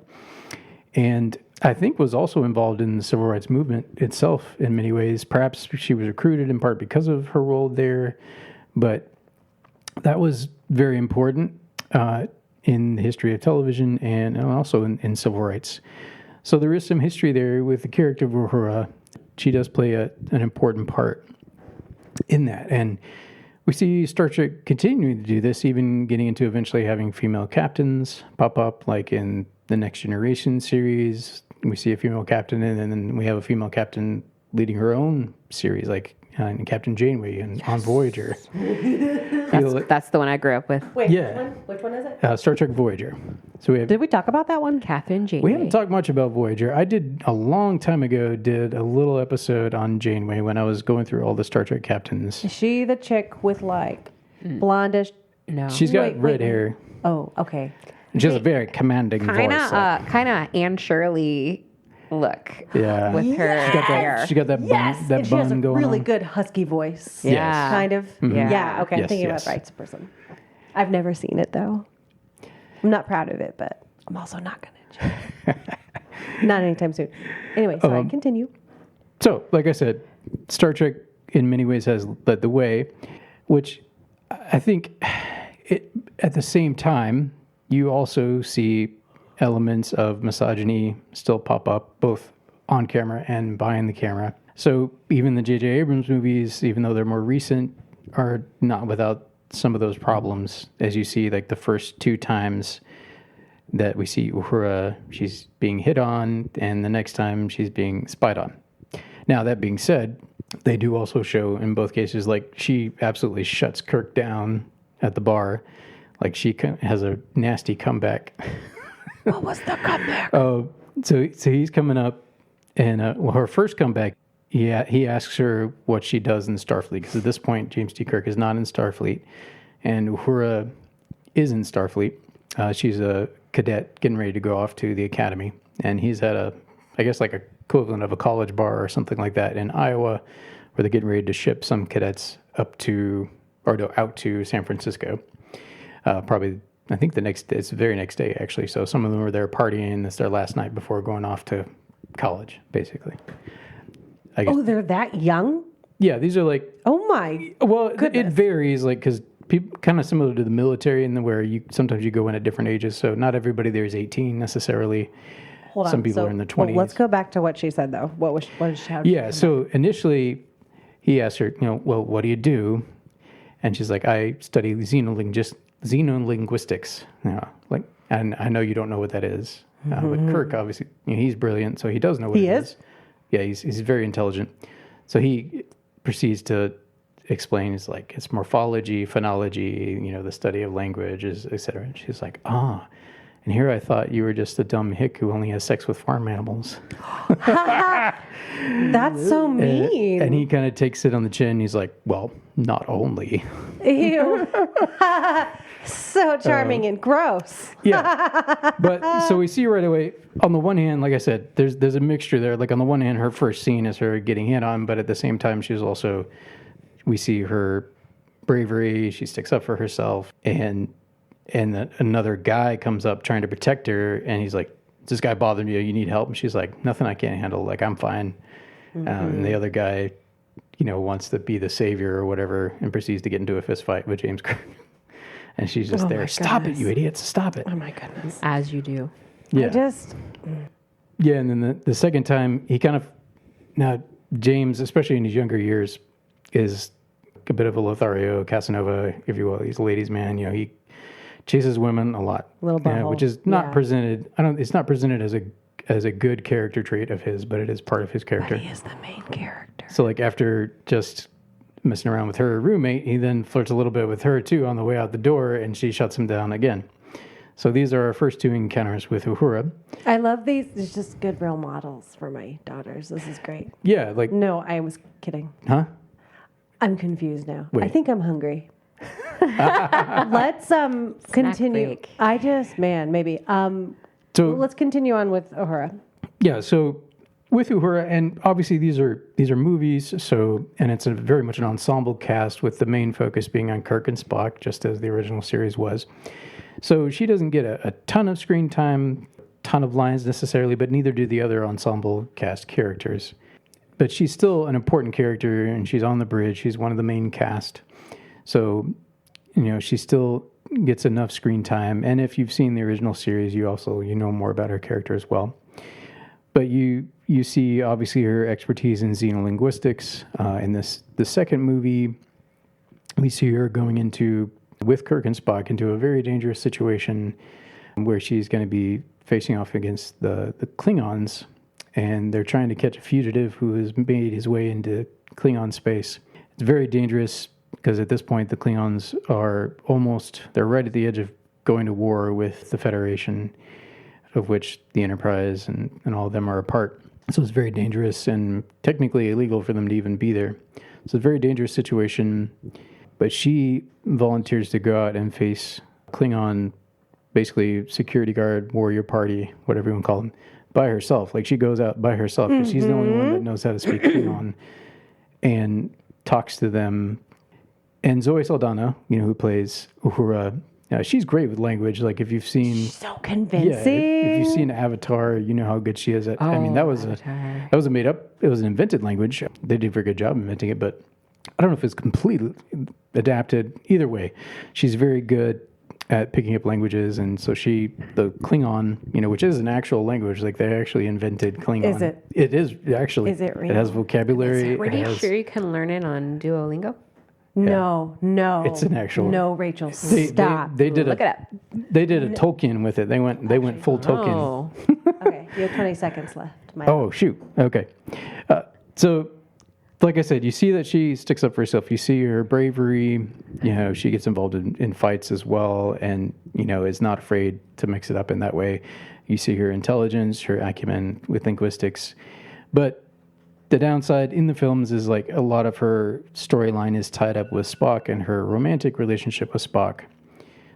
B: and I think was also involved in the civil rights movement itself in many ways. Perhaps she was recruited in part because of her role there, but that was very important in the history of television and also in civil rights. So there is some history there with the character of Uhura. She does play an important part in that. And we see Star Trek continuing to do this, even getting into eventually having female captains pop up, like in the Next Generation series. We see a female captain, and then we have a female captain leading her own series, like in Captain Janeway and on Voyager.
D: That's the one I grew up with.
A: Wait,
B: Yeah.
A: which one is it?
B: Star Trek Voyager. So we have.
A: Did we talk about that one?
D: Catherine Janeway.
B: We haven't talked much about Voyager. I did a long time ago, did a little episode on Janeway when I was going through all the Star Trek captains.
A: Is she the chick with like blondish?
D: No.
B: She's got
A: Wait,
B: red
A: wait.
B: hair.
A: Oh, okay.
B: She has a very commanding voice.
D: kind of Anne Shirley look.
B: Yeah.
D: With her
B: She got
D: hair.
B: that, she got that
A: Yes,
B: bun, that
A: and she has a
B: bun going
A: really
B: on.
A: good husky voice.
D: Yeah.
A: Kind of.
D: Yeah.
A: Yeah. Okay. I'm
B: Yes,
A: thinking
B: yes.
A: about the right person. I've never seen it though. I'm not proud of it, but I'm also not gonna. Not anytime soon. Anyway, sorry. Continue.
B: So, like I said, Star Trek in many ways has led the way, which I think at the same time, you also see elements of misogyny still pop up, both on camera and behind the camera. So even the J.J. Abrams movies, even though they're more recent, are not without some of those problems. As you see, like the first two times that we see Uhura, she's being hit on, and the next time she's being spied on. Now, that being said, they do also show in both cases, like she absolutely shuts Kirk down at the bar, Like she has a nasty comeback.
A: What was the comeback?
B: So he's coming up, and her first comeback, he asks her what she does in Starfleet, because at this point James T. Kirk is not in Starfleet, and Uhura is in Starfleet. She's a cadet getting ready to go off to the academy, and he's at I guess like a equivalent of a college bar or something like that in Iowa, where they're getting ready to ship some cadets out to San Francisco. Probably, I think it's the very next day, actually. So some of them are there partying. It's their last night before going off to college, basically. I guess.
A: Oh, they're that young?
B: Yeah, these are like,
A: Oh my.
B: well,
A: Goodness.
B: it varies, like, because people kind of similar to the military, and where sometimes you go in at different ages. So not everybody there is 18 necessarily.
A: Hold on.
B: Some people are in their 20s.
A: Let's go back to what she said, though. What did she have?
B: Yeah, so initially he asked her, well, what do you do? And she's like, I study xenolinguistics. And I know you don't know what that is. But Kirk, obviously, he's brilliant, so he does know what it is. Yeah, he's very intelligent. So he proceeds to explain, it's morphology, phonology, the study of languages, etc. And she's like, and here I thought you were just a dumb hick who only has sex with farm animals.
A: That's so mean.
B: And he kind of takes it on the chin. He's like, well, not only.
A: Ew. So charming and gross.
B: Yeah. But so we see right away, on the one hand, like I said, there's a mixture there. Like on the one hand, her first scene is her getting hit on, but at the same time, we see her bravery. She sticks up for herself. And another guy comes up trying to protect her, and he's like, "Does this guy bother you? You need help?" And she's like, "Nothing I can't handle. Like, I'm fine." And the other guy, wants to be the savior or whatever, and proceeds to get into a fist fight with James Kirk. And she's just there. Stop it, you idiots! Stop it!
A: Oh my goodness.
D: As you do.
B: Yeah. Yeah, and then the second time, now James, especially in his younger years, is a bit of a Lothario, Casanova, if you will. He's a ladies' man. He chases women a lot, which is not presented. It's not presented as a good character trait of his, but it is part of his character.
A: But he is the main character.
B: So, like, after just messing around with her roommate, he then flirts a little bit with her too on the way out the door, and she shuts him down again. So these are our first two encounters with Uhura.
A: I love these. It's just good role models for my daughters. This is great.
B: Yeah, like.
A: No, I was kidding.
B: Huh?
A: I'm confused now.
B: Wait.
A: I think I'm hungry. Let's continue.
D: Break.
A: Maybe.
B: So
A: Let's continue on with Uhura.
B: Yeah, so with Uhura, and obviously these are movies, and it's very much an ensemble cast with the main focus being on Kirk and Spock, just as the original series was. So she doesn't get a ton of screen time, ton of lines necessarily, but neither do the other ensemble cast characters. But she's still an important character, and she's on the bridge. She's one of the main cast. So, she still gets enough screen time. And if you've seen the original series, you know more about her character as well. But you see, obviously, her expertise in xenolinguistics. In the second movie, we see her going with Kirk and Spock, into a very dangerous situation where she's going to be facing off against the Klingons. And they're trying to catch a fugitive who has made his way into Klingon space. It's very dangerous because at this point the Klingons they're right at the edge of going to war with the Federation, of which the Enterprise and all of them are a part. So it's very dangerous and technically illegal for them to even be there. So it's a very dangerous situation. But she volunteers to go out and face Klingon, basically security guard, warrior party, whatever you want to call them, by herself. Like, she goes out by herself because she's the only one that knows how to speak Klingon and talks to them. And Zoe Saldana, who plays Uhura, she's great with language. Like, if you've seen...
A: She's so convincing.
B: Yeah, if you've seen Avatar, you know how good she is at... that was a made-up... It was an invented language. They did a very good job inventing it, but I don't know if it's completely adapted. Either way, she's very good at picking up languages, and so the Klingon, which is an actual language, like they actually invented Klingon.
A: Is it?
B: It is, actually.
A: Is it real?
B: It has vocabulary.
D: Are you sure you can learn it on Duolingo?
A: No.
B: It's an actual...
A: No, Rachel, stop.
B: They did
D: Look it up.
B: They did a Tolkien with it. They went full Tolkien.
D: Oh.
A: Okay, you have 20 seconds left.
B: Oh, shoot. Okay. So like I said, you see that she sticks up for herself. You see her bravery. She gets involved in fights as well, and is not afraid to mix it up in that way. You see her intelligence, her acumen with linguistics, but the downside in the films is like a lot of her storyline is tied up with Spock and her romantic relationship with Spock.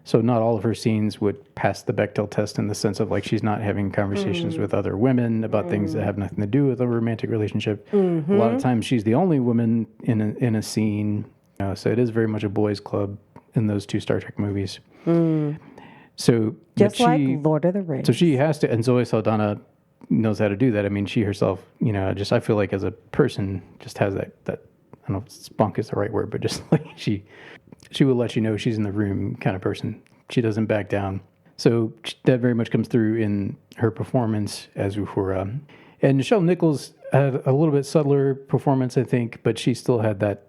B: So not all of her scenes would pass the Bechdel test in the sense of like she's not having conversations with other women about things that have nothing to do with a romantic relationship. A lot of times she's the only woman in a scene. So it is very much a boys' club in those two Star Trek movies. So
A: Just like Lord of the Rings.
B: So she has to, and Zoe Saldana knows how to do that. I mean, she herself, I feel like as a person, just has that I don't know if spunk is the right word, but just like she will let you know she's in the room kind of person. She doesn't back down. So that very much comes through in her performance as Uhura. And Nichelle Nichols had a little bit subtler performance, I think, but she still had that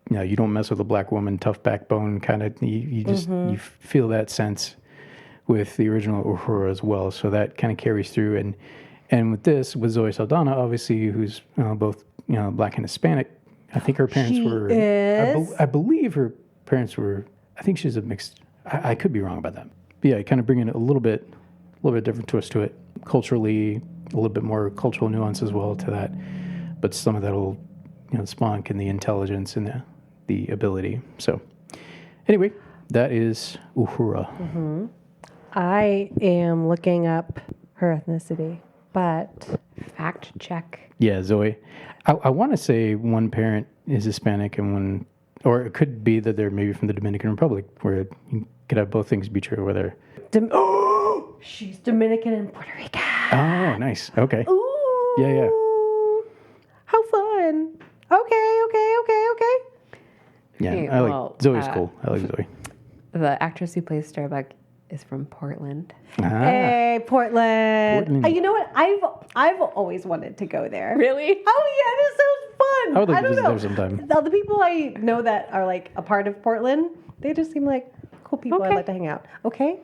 B: you don't mess with a black woman, tough backbone kind of. You just you feel that sense with the original Uhura as well. So that kind of carries through. And with this, with Zoe Saldana, obviously, who's both black and Hispanic. I think her parents I believe her parents were. I think she's a mixed. I could be wrong about that. But yeah, kind of bringing a little bit different twist to it. Culturally, a little bit more cultural nuance as well to that. But some of that old, spunk and the intelligence and the ability. So anyway, that is Uhura.
A: I am looking up her ethnicity, but
D: Fact check.
B: Yeah, Zoe. I want to say one parent is Hispanic and one, or it could be that they're maybe from the Dominican Republic, where you could have both things be true. Whether
A: she's Dominican and Puerto Rican.
B: Oh, nice. Okay.
A: Ooh.
B: Yeah.
A: How fun. Okay.
B: Yeah,
D: Okay,
B: I like
D: well,
B: Zoe's cool. I like Zoe.
D: The actress who plays Starbuck is from Portland.
A: Hey, Portland.
B: Portland.
A: You know what? I've always wanted to go there.
D: Really?
A: Oh yeah, this sounds fun.
B: I would like to
A: don't
B: visit
A: know.
B: there sometime.
A: The people I know that are like a part of Portland, they just seem like cool people.
D: Okay.
A: I'd like to hang out. Okay.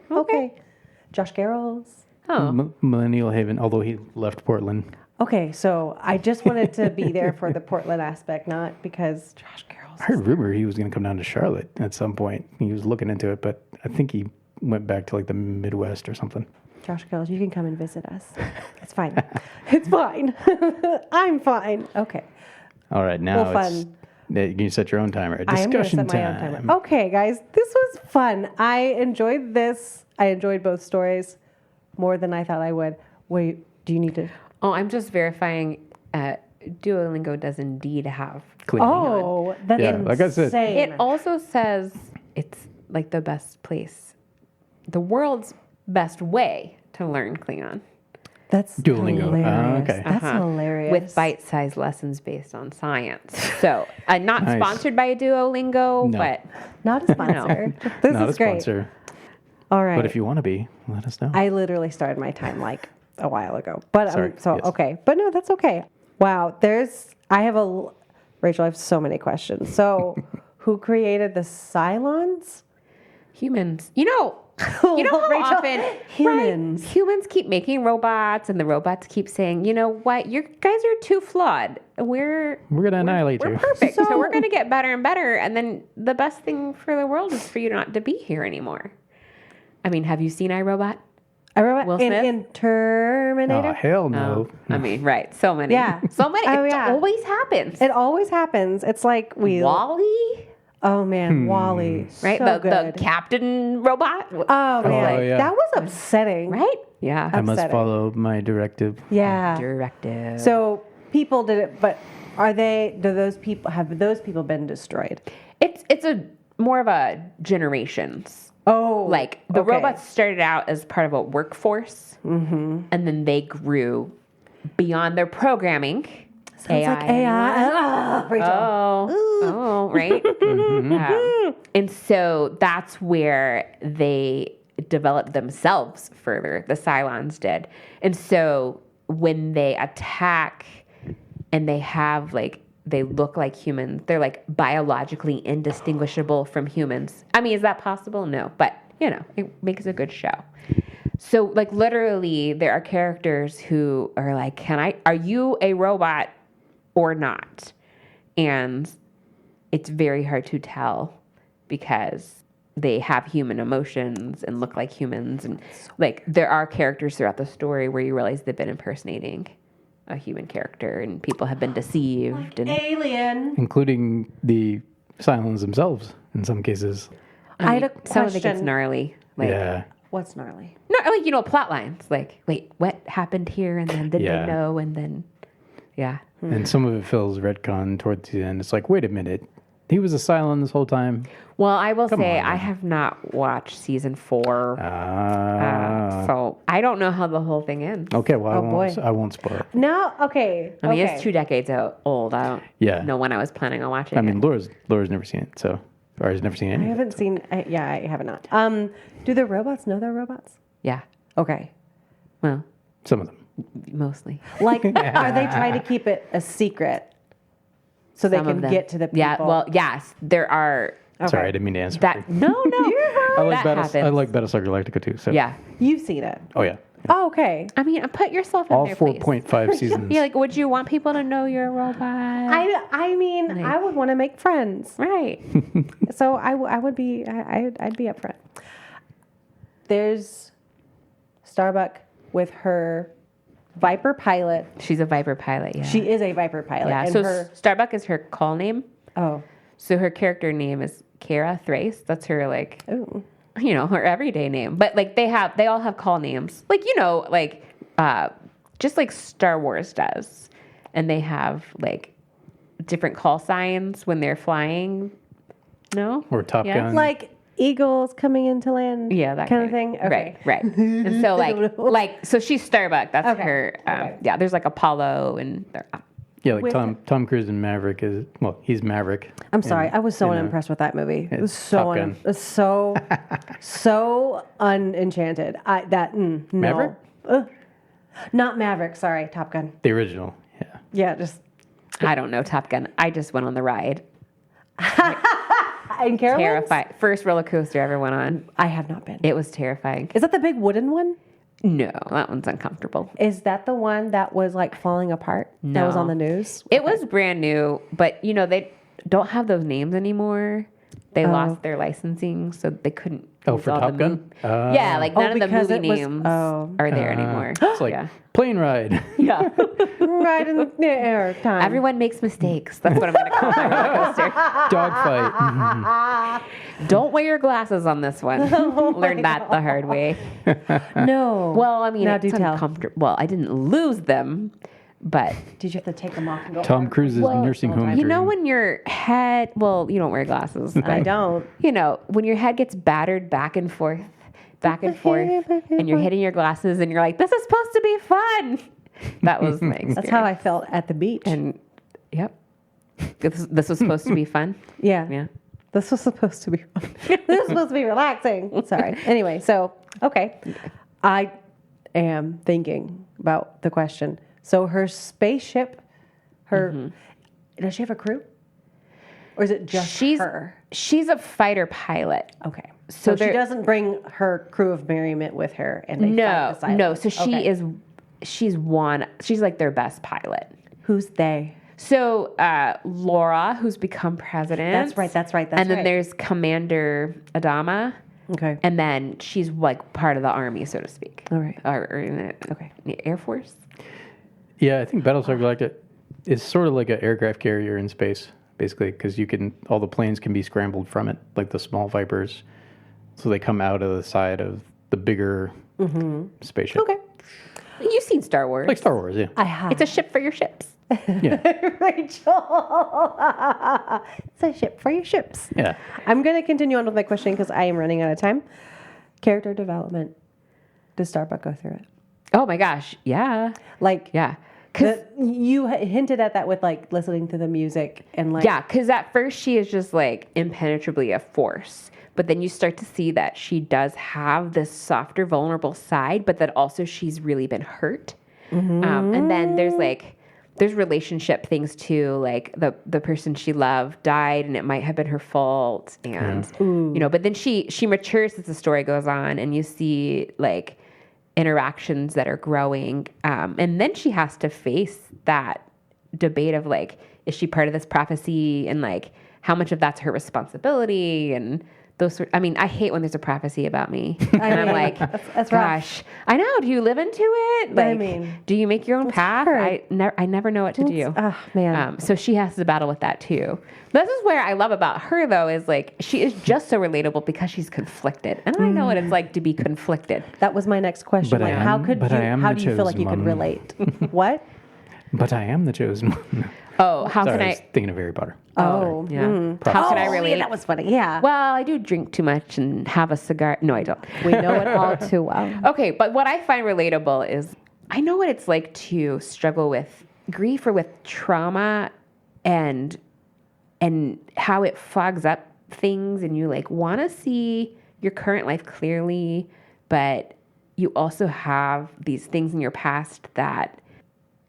A: Josh Garrels.
D: Oh.
B: Millennial Haven, although he left Portland.
A: Okay, so I just wanted to be there for the Portland aspect, not because Josh Garrels.
B: I heard rumor he was going to come down to Charlotte at some point. He was looking into it, but I think he went back to like the Midwest or something.
A: Josh Garrels, you can come and visit us. It's fine. It's fine. I'm fine. Okay.
B: All right, now
A: Well,
B: it's
A: fun.
B: you can set your own timer.
A: I am going to
B: Discussion
A: set my own
B: time.
A: timer. Okay, guys, this was fun. I enjoyed this. I enjoyed both stories more than I thought I would. Wait, do you need to?
D: Oh, I'm just verifying. Duolingo does indeed have.
A: Oh, that's
B: Yeah,
A: insane.
B: like I said.
D: It also says it's like the best place, the world's best way to learn Klingon.
A: That's
B: Duolingo.
A: hilarious.
B: Okay.
A: That's hilarious.
D: With bite-sized lessons based on science. So, not
B: Nice.
D: sponsored by Duolingo,
B: No.
D: but
A: Not a sponsor. This
B: Not
A: is
B: a
A: great.
B: sponsor.
A: All right.
B: But if you want to be, let us know.
A: I literally started my time like a while ago. But
B: Sorry, yes.
A: okay. But no, that's okay. Wow. Rachel, I have so many questions. So who created the Cylons?
D: humans. You know how
A: Rachel,
D: often
A: humans.
D: right, humans keep making robots, and the robots keep saying, "You know what? You guys are too flawed. We're
B: gonna annihilate
D: we're
B: you."
D: perfect. So,
A: So-
D: we're gonna get better and better, and then the best thing for the world is for you not to be here anymore." I mean, have you seen iRobot?
A: I remember
D: Will Smith?
A: in Terminator.
B: Oh, hell no.
D: I mean, right? So many.
A: Yeah.
D: So many.
A: Oh,
D: It
A: yeah.
D: always happens.
A: It always happens. It's like
D: Wall-E,
A: Oh man, Wall-E.
D: right?
A: So
D: the
A: good.
D: captain robot.
A: Oh man,
B: yeah.
A: that was upsetting.
D: Right? Yeah.
B: I must
A: upsetting.
B: follow my directive.
A: Yeah.
D: Directive.
A: So people did it, but have those people been destroyed?
D: It's a more of a generations.
A: Oh,
D: Like the
A: okay.
D: robots started out as part of a workforce, and then they grew beyond their programming.
A: Sounds like AI. Ah, Rachel.
D: Oh, right. Yeah. And so that's where they developed themselves further. The Cylons did, and so when they attack, and they look like humans. They're like biologically indistinguishable from humans. I mean, is that possible? No, but it makes a good show. So like literally there are characters who are like, are you a robot or not? and it's very hard to tell because they have human emotions and look like humans, and like there are characters throughout the story where you realize they've been impersonating a human character and people have been deceived and
A: Alien.
B: including the Cylons themselves in some cases.
A: I had a
D: some of it gets
A: question.
D: gnarly. Like,
B: Yeah.
A: What's gnarly?
D: no, like, you know, plot lines. Like, wait, what happened here? And then did
B: Yeah.
D: they know? And then, yeah.
B: And some of it feels retcon towards the end. It's like, wait a minute. He was a Cylon this whole time.
D: Well, I will say
B: on,
D: I
B: man.
D: have not watched season 4.
B: Ah.
D: So I don't know how the whole thing ends.
B: Okay, well,
A: boy.
B: I won't spoil it.
A: No, okay.
D: I mean,
A: okay.
D: it's 2 decades old. I don't
B: Yeah.
D: know when I was planning on watching
B: I mean,
D: it.
B: Laura's never seen it, so, or has never seen
A: I
B: any of it.
A: haven't seen. I have not. Do the robots know they're robots?
D: Yeah.
A: Okay.
D: Well,
B: Some of them.
D: mostly.
A: Like, are they trying to keep it a secret so they
D: Some of
A: can
D: them.
A: get to the people?
D: Yeah, well, yes, there are.
A: Okay.
B: Sorry, I didn't mean to answer.
D: That no,
B: I like
D: that happens.
B: Battlestar Galactica too. So.
D: Yeah.
A: You've seen it.
B: Oh yeah.
A: Oh, okay.
D: I mean, put yourself in
B: All
D: their place.
B: 4.5 seasons.
D: Yeah, like, would you want people to know you're a robot?
A: I mean, I would want to make friends.
D: Right.
A: So I would be, I'd be up front. There's Starbuck with her Viper pilot.
D: She's a Viper pilot, yeah.
A: She is a Viper pilot.
D: yeah,
A: And
D: so
A: her,
D: Starbuck is her call name.
A: oh,
D: So her character name is Kara Thrace. That's her, like,
A: ooh.
D: you know, her everyday name. But, like, they all have call names. Like, you know, like, just like Star Wars does. And they have, like, different call signs when they're flying. No?
B: Or Top
D: Yeah.
B: Gun.
A: Like eagles coming into land.
D: Yeah, that
A: kind of thing. Okay.
D: Right. And so, like, so she's Starbuck. That's
A: Okay.
D: her.
A: Okay.
D: Yeah, there's like Apollo and
B: yeah, like
A: with-
B: Tom Cruise in Maverick is, well, he's Maverick.
A: I'm sorry. I was so
B: you know,
A: unimpressed with that movie. It was so
B: Top Gun.
A: it was so unenchanted. No.
B: Maverick?
A: Not Maverick. Sorry, Top Gun.
B: The original. Yeah.
A: Yeah, just
D: I don't know, Top Gun. I just went on the ride.
A: in Carolyn's?
D: Terrified. First roller coaster I ever went on.
A: I have not been.
D: It was terrifying.
A: Is that the big wooden one?
D: No, that one's uncomfortable.
A: Is that the one that was like falling apart? That was
D: No.
A: on the news?
D: It was brand new, but you know, they don't have those names anymore. They lost their licensing, so they couldn't.
B: Oh,
D: use
B: for
D: all
B: Top
D: the
B: Gun?
D: Yeah, like none of the
A: because
D: movie
A: it was-
D: names
A: oh.
D: are there anymore.
B: It's like
D: yeah.
B: plane ride.
D: Yeah.
A: Right in the air time.
D: Everyone makes mistakes. That's what I'm going to call my roller coaster.
B: Dogfight.
D: Don't wear your glasses on this one. Learned that the hard way.
A: No.
D: Well, I mean,
A: Now
D: it's
A: do tell.
D: uncomfortable. Well, I didn't lose them, but
A: Did you have to take them off and go?
B: Tom Cruise's nursing home
D: you know
B: dream.
D: when your head, well, you don't wear glasses.
A: I
D: but,
A: don't.
D: You know, when your head gets battered back and forth, and you're hitting your glasses and you're like, this is supposed to be fun. That was my experience.
A: That's how I felt at the beach.
D: And, yep. This was supposed to be fun.
A: Yeah.
D: Yeah.
A: This was supposed to be fun. This was supposed to be relaxing. Sorry. Anyway, so, okay. I am thinking about the question. So her spaceship, does she have a crew? Or is it just her?
D: She's a fighter pilot.
A: Okay.
D: So
A: So she
D: there-
A: doesn't bring her crew of merriment with her and they fight the
D: No.
A: Cylons.
D: So she's like their best pilot.
A: Who's they?
D: So Laura, who's become president.
A: That's right.
D: and then there's Commander Adama.
A: Okay.
D: And then she's like part of the army, so to speak.
A: All right.
D: Or in the Air Force.
B: Yeah, I think Battlestar Galactica is sort of like an aircraft carrier in space, basically, because all the planes can be scrambled from it, like the small Vipers. So they come out of the side of the bigger spaceship.
A: Okay.
D: You've seen Star Wars.
B: Like Star Wars, yeah.
A: I have.
D: It's a ship for your ships.
B: Yeah.
A: Rachel. It's a ship for your ships.
B: Yeah.
A: I'm going to continue on with my question because I am running out of time. Character development. Does Starbuck go through it?
D: Oh my gosh. Yeah.
A: Like,
D: Yeah. Cause
A: you hinted at that with like listening to the music and like.
D: yeah, because at first she is just like impenetrably a force. But then you start to see that she does have this softer, vulnerable side, but that also she's really been hurt. And then there's relationship things too. Like the person she loved died, and it might have been her fault. And you know, but then she matures as the story goes on, and you see like interactions that are growing. And then she has to face that debate of like, is she part of this prophecy, and like how much of that's her responsibility, and I mean, I hate when there's a prophecy about me. And I'm like,
A: that's
D: gosh, I know. Do you live into it? Like,
A: I mean,
D: do you make your own path?
A: hard.
D: I never know what to do.
A: Oh, man.
D: So she has to battle with that too. This is where I love about her though, is like, she is just so relatable because she's conflicted. And I know what it's like to be conflicted.
A: That was my next question.
B: But
A: Like,
B: I am-
A: how
B: but I am
A: how
B: the
A: do you feel like you
B: chosen
A: could
B: one.
A: relate? What?
B: But I am the chosen one.
D: Oh, how
B: Sorry,
D: can
B: I was thinking of Harry Potter.
A: Oh,
D: Yeah. How can I relate?
A: Yeah, that was funny. Yeah.
D: Well, I do drink too much and have a cigar. No, I don't.
A: We know it all too well.
D: Okay, but what I find relatable is I know what it's like to struggle with grief or with trauma and how it fogs up things, and you like want to see your current life clearly, but you also have these things in your past that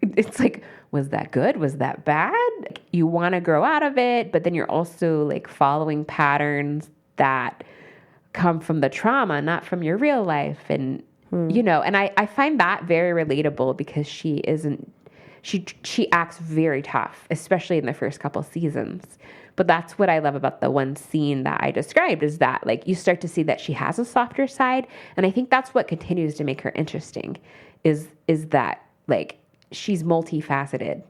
D: it's like, was that good? Was that bad? You want to grow out of it, but then you're also like following patterns that come from the trauma, not from your real life. And, you know, and I find that very relatable because she acts very tough, especially in the first couple seasons. But that's what I love about the one scene that I described, is that like you start to see that she has a softer side. And I think that's what continues to make her interesting is that like she's multifaceted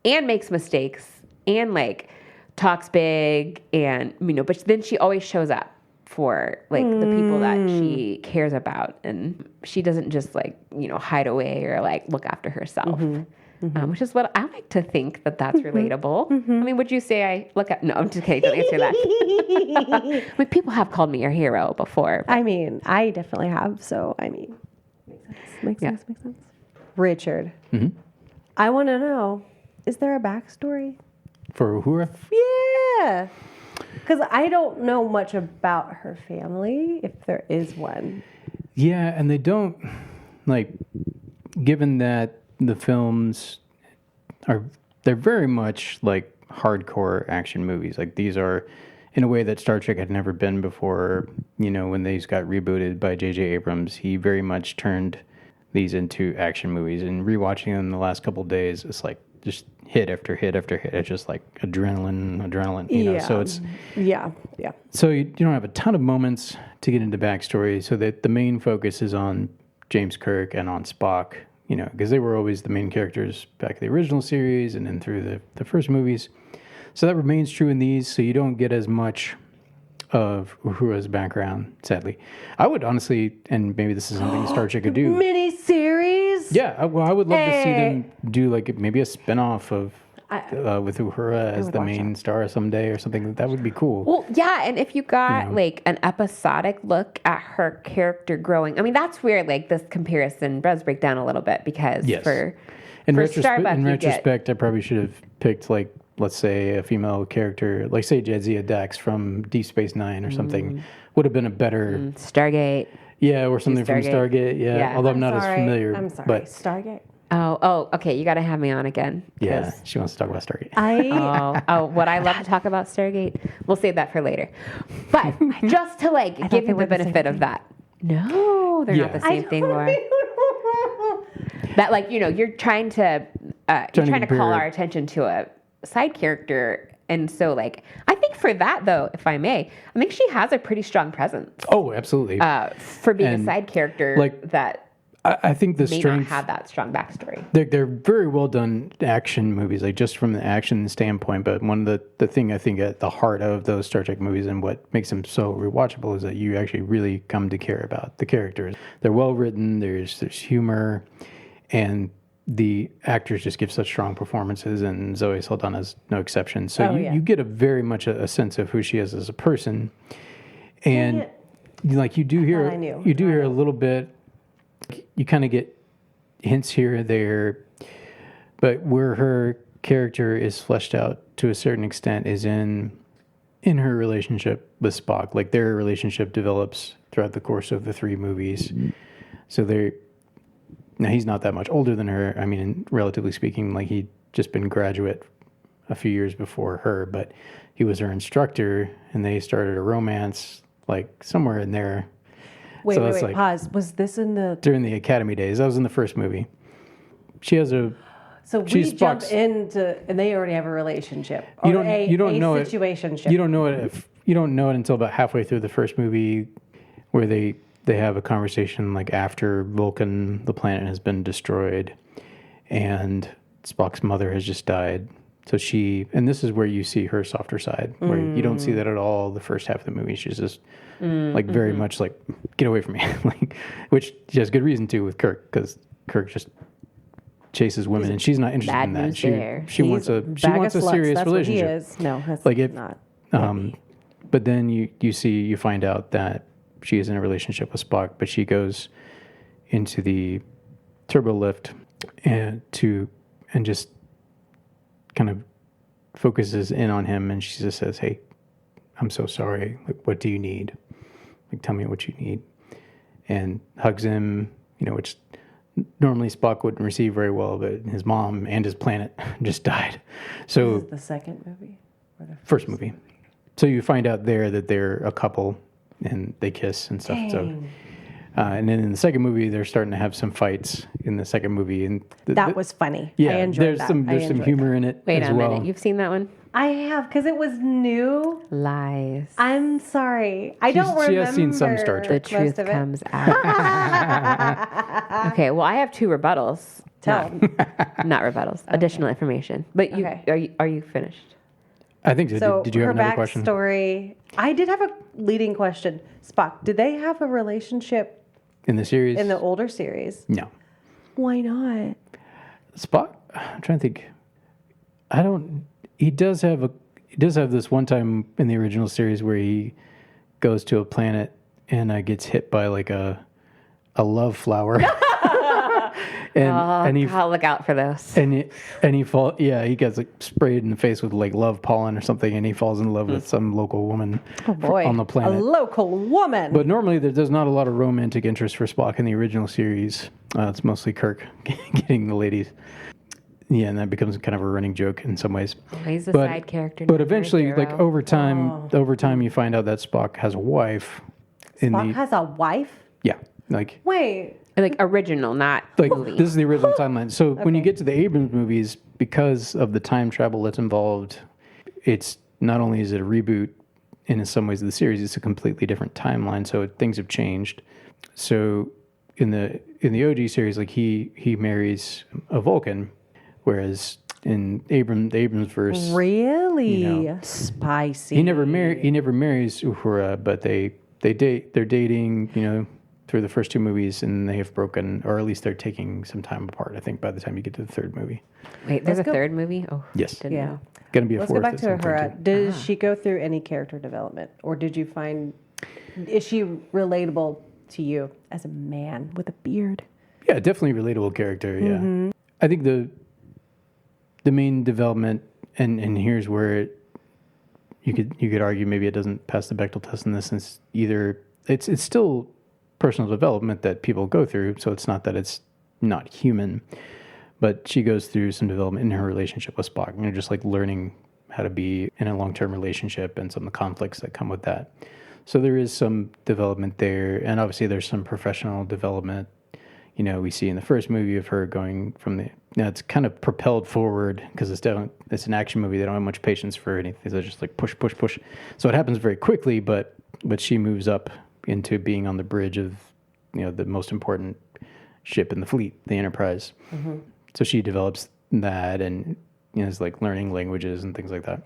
D: and makes mistakes and like talks big, and, you know, but then she always shows up for like the people that she cares about, and she doesn't just like, you know, hide away or like look after herself. Which is what I like to think that's relatable. I mean, would you say I look at? No, I'm just kidding. Don't answer that. I mean, people have called me a hero before.
A: I mean, I definitely have. So, I mean, makes sense. Richard, I want to know, is there a backstory?
B: For Uhura?
A: Yeah. Because I don't know much about her family, if there is one.
B: Yeah, and they don't, like, given that the films they're very much like hardcore action movies. Like, these are in a way that Star Trek had never been before. You know, when these got rebooted by J.J. Abrams, he very much turned these into action movies. And rewatching them the last couple of days, it's like just hit after hit after hit. It's just like adrenaline, you know. So it's
A: Yeah.
B: so you don't have a ton of moments to get into backstory. So that the main focus is on James Kirk and on Spock, you know, because they were always the main characters back in the original series and then through the first movies. So that remains true in these. So you don't get as much of Uhura's background, sadly. I would honestly, and maybe this is something Star Trek could do.
A: Mini-series?
B: Yeah, I would love to see them do like maybe a spin-off of with Uhura as the main star someday or something. That would be cool.
D: Well, yeah, and if you got like an episodic look at her character growing, I mean, that's where like this comparison does break down a little bit because
B: in retrospect, I probably should have picked like, let's say, a female character, like say Jadzia Dax from Deep Space Nine or something, would have been a better
D: Stargate.
B: Yeah, or something from Stargate. Yeah, although I'm not as familiar.
A: I'm sorry.
B: But
A: Stargate.
D: Oh, okay. You got to have me on again.
B: yeah, she wants to talk about Stargate.
D: What I love to talk about Stargate. We'll save that for later. But just to like give you the benefit of that. No, they're not the same thing, Laura. That like, you know, you're trying to call our attention to a side character. And so like, I think for that though, if I may, I think she has a pretty strong presence.
B: Oh, absolutely.
D: For being a side character that
B: I think the
D: may
B: strength
D: not have that strong backstory.
B: They're very well done action movies, like just from the action standpoint. But one of the thing I think at the heart of those Star Trek movies and what makes them so rewatchable is that you actually really come to care about the characters. They're well written. There's humor, and the actors just give such strong performances, and Zoe Saldana's no exception. So you get a very much a sense of who she is as a person, and like you do hear a little bit. You kind of get hints here or there, but where her character is fleshed out to a certain extent is in her relationship with Spock. Like their relationship develops throughout the course of the 3 movies. So now he's not that much older than her. I mean, relatively speaking, like he'd just been graduate a few years before her, but he was her instructor, and they started a romance like somewhere in there.
A: Wait, pause. Was this in the...
B: During the Academy days. That was in the first movie. She has a
A: So we
B: She's
A: jump
B: Spock's-
A: into, and they already have a relationship.
B: You
A: Or
B: don't know it.
A: situationship.
B: You don't know it. You don't know it until about halfway through the first movie, where they have a conversation like after Vulcan, the planet, has been destroyed, and Spock's mother has just died. So and this is where you see her softer side, where you don't see that at all the first half of the movie. She's just like very much like, get away from me, like, which she has good reason to with Kirk, because Kirk just chases women, and she's not interested
D: bad
B: in that.
D: news there.
B: She wants a
A: Bag of sluts,
B: serious
A: that's
B: relationship.
A: What he is. No, that's
B: Like if,
A: not.
B: but then you find out that she is in a relationship with Spock, but she goes into the turbo lift and just kind of focuses in on him, and she just says, "Hey, I'm so sorry. Like, what do you need? Like, tell me what you need." And hugs him, which normally Spock wouldn't receive very well, but his mom and his planet just died. So
A: This is the second movie? Or the
B: first movie. So you find out there that they're a couple and they kiss and stuff.
A: Dang.
B: So, and then in the second movie, they're starting to have some fights in the second movie, and
A: That was funny.
B: yeah.
A: I enjoyed
B: there's
A: that.
B: some humor in it
D: Wait
B: as
D: a
B: well.
D: minute. You've seen that one?
A: I have, because it was new.
D: Lies.
A: I'm sorry. I don't remember.
B: She has seen some Star
D: The
B: Trek.
A: most
D: truth
A: of it.
D: comes out. Okay, well, I have 2 rebuttals.
A: Tell.
D: Not rebuttals. Additional information. But
A: Okay.
D: are you finished?
B: I think.
A: So
B: Did you have
A: her
B: another question?
A: backstory. I did have a leading question. Spock, did they have a relationship
B: In the series?
A: in the older series?
B: No.
A: Why not?
B: Spock. I'm trying to think. He does have this one time in the original series where he goes to a planet and gets hit by like a love flower. and he
D: I'll look out for those.
B: he fall. Yeah, he gets like sprayed in the face with like love pollen or something, and he falls in love with some local woman on the
A: A
B: planet.
A: local woman.
B: But normally there's not a lot of romantic interest for Spock in the original series. It's mostly Kirk getting the ladies. Yeah, and that becomes kind of a running joke in some ways.
D: He's a side character.
B: But
D: not a
B: eventually,
D: hero.
B: like over time, you find out that Spock has a wife.
A: Spock has a wife?
B: Yeah, like
A: Wait.
D: Like original, not movie.
B: this is the original timeline. So when you
A: Okay.
B: get to the Abrams movies, because of the time travel that's involved, it's not only is it a reboot, and in some ways of the series, it's a completely different timeline. So things have changed. So in the OG series, like he marries a Vulcan, whereas in the Abrams verse,
A: Really? Spicy.
B: he never marries Uhura, but they date. They're dating, through the first 2 movies, and they have broken, or at least they're taking some time apart. I think by the time you get to the 3rd movie.
D: Wait, there's
A: Let's
D: a
A: go-
D: 3rd movie? Oh,
B: Yes.
D: didn't
A: Yeah.
D: know.
B: Going to be a
A: Let's
B: 4th.
A: go back
B: at
A: to
B: some point,
A: her.
B: too.
A: Did she go through any character development? Or did you find, is she relatable to you as a man with a beard?
B: Yeah, definitely relatable character. Yeah, I think the main development, and here's where you could argue maybe it doesn't pass the Bechdel test in this sense either. It's still personal development that people go through, so it's not that it's not human, but she goes through some development in her relationship with Spock, just like learning how to be in a long-term relationship and some of the conflicts that come with that. So there is some development there, and obviously there's some professional development. We see in the first movie of her going from it's kind of propelled forward because it's an action movie. They don't have much patience for anything. They're just like push, push, push. So it happens very quickly, but she moves up into being on the bridge of, the most important ship in the fleet, the Enterprise. Mm-hmm. So she develops that and, is like learning languages and things like that.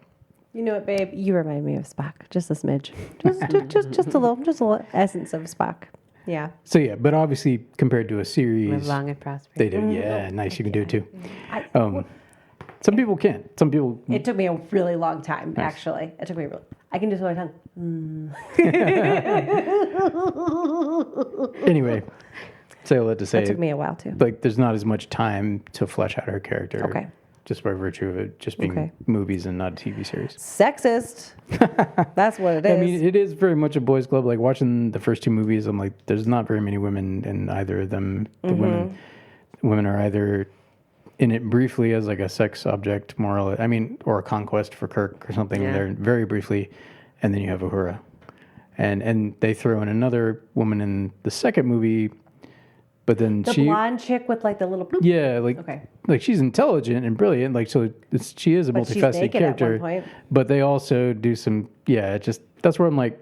A: You know what, babe? You remind me of Spock. Just a smidge. Just a little essence of Spock. Yeah.
B: So yeah, but obviously compared to a series,
D: Live long and prosperous.
B: they do. Yeah, nice. You can do it too.
A: I,
B: Some people can't. Some people.
A: it took me a really long time, actually. It took me I can do this with my tongue.
B: Anyway, say all that to say,
A: It took me a while, too.
B: like there's not as much time to flesh out her character.
A: Okay.
B: Just by virtue of it just being
A: Okay.
B: movies and not a TV series.
A: Sexist. That's what it is.
B: I mean, it is very much a boys' club. Like watching the first 2 movies, I'm like, there's not very many women in either of them. The women are either in it briefly as like a sex object, or a conquest for Kirk or something.
D: Yeah.
B: There very briefly, and then you have Uhura, and they throw in another woman in the second movie but then
A: The blonde chick with like the little. Bloop.
B: yeah,
A: Okay.
B: like she's intelligent and brilliant, like so she is a
A: But she's
B: multifaceted
A: naked at one
B: character.
A: point.
B: But they also do some that's where I'm like,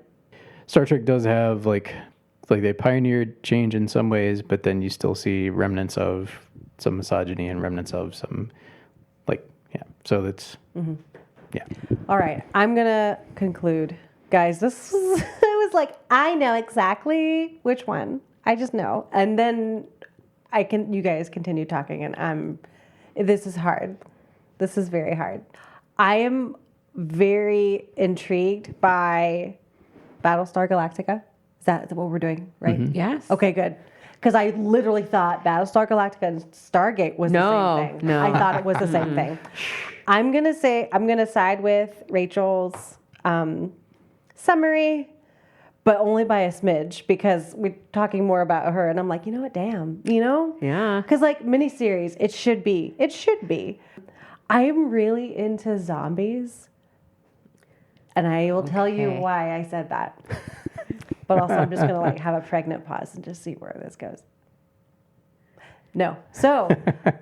B: Star Trek does have like they pioneered change in some ways, but then you still see remnants of some misogyny and remnants of some so it's
A: All right, I'm gonna conclude, guys. This was, I was like, I know exactly which one. I just know, and then you guys continue talking, and this is hard. This is very hard. I am very intrigued by Battlestar Galactica. Is that what we're doing, right?
B: Mm-hmm.
D: Yes.
A: Okay, good. Because I literally thought Battlestar Galactica and Stargate was the same thing.
D: No.
A: I thought it was the same thing. I'm gonna side with Rachel's summary, but only by a smidge because we're talking more about her, and I'm like, you know what? Damn,
D: Yeah.
A: Because like miniseries, it should be. I am really into zombies, and I will tell you
D: Okay.
A: why I said that. But also, I'm just gonna like have a pregnant pause and just see where this goes. No, so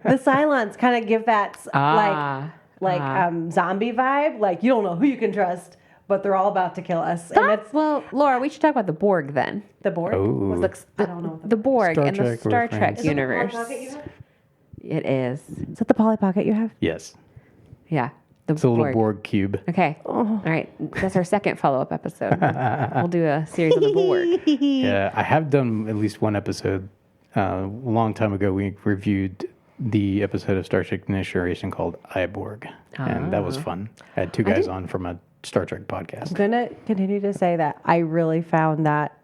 A: the Cylons kind of give that zombie vibe. Like you don't know who you can trust, but they're all about to kill us. And it's
D: Well, Laura, we should talk about the Borg then.
A: the Borg.
B: Oh.
A: I don't know. What
D: The Borg
B: Star
D: in the
B: Trek
D: Star Trek
B: reference.
D: universe. It is.
A: Is that the Polly Pocket you have?
B: yes,
D: Yeah. The
B: it's a little Borg cube.
D: Okay. All right. That's our second follow-up episode. We'll do a series on the Borg.
B: Yeah, I have done at least one episode. A long time ago, we reviewed the episode of Star Trek: The Next Generation called Iborg, and that was fun. I had two guys on from a Star Trek podcast.
A: I'm gonna continue to say that I really found that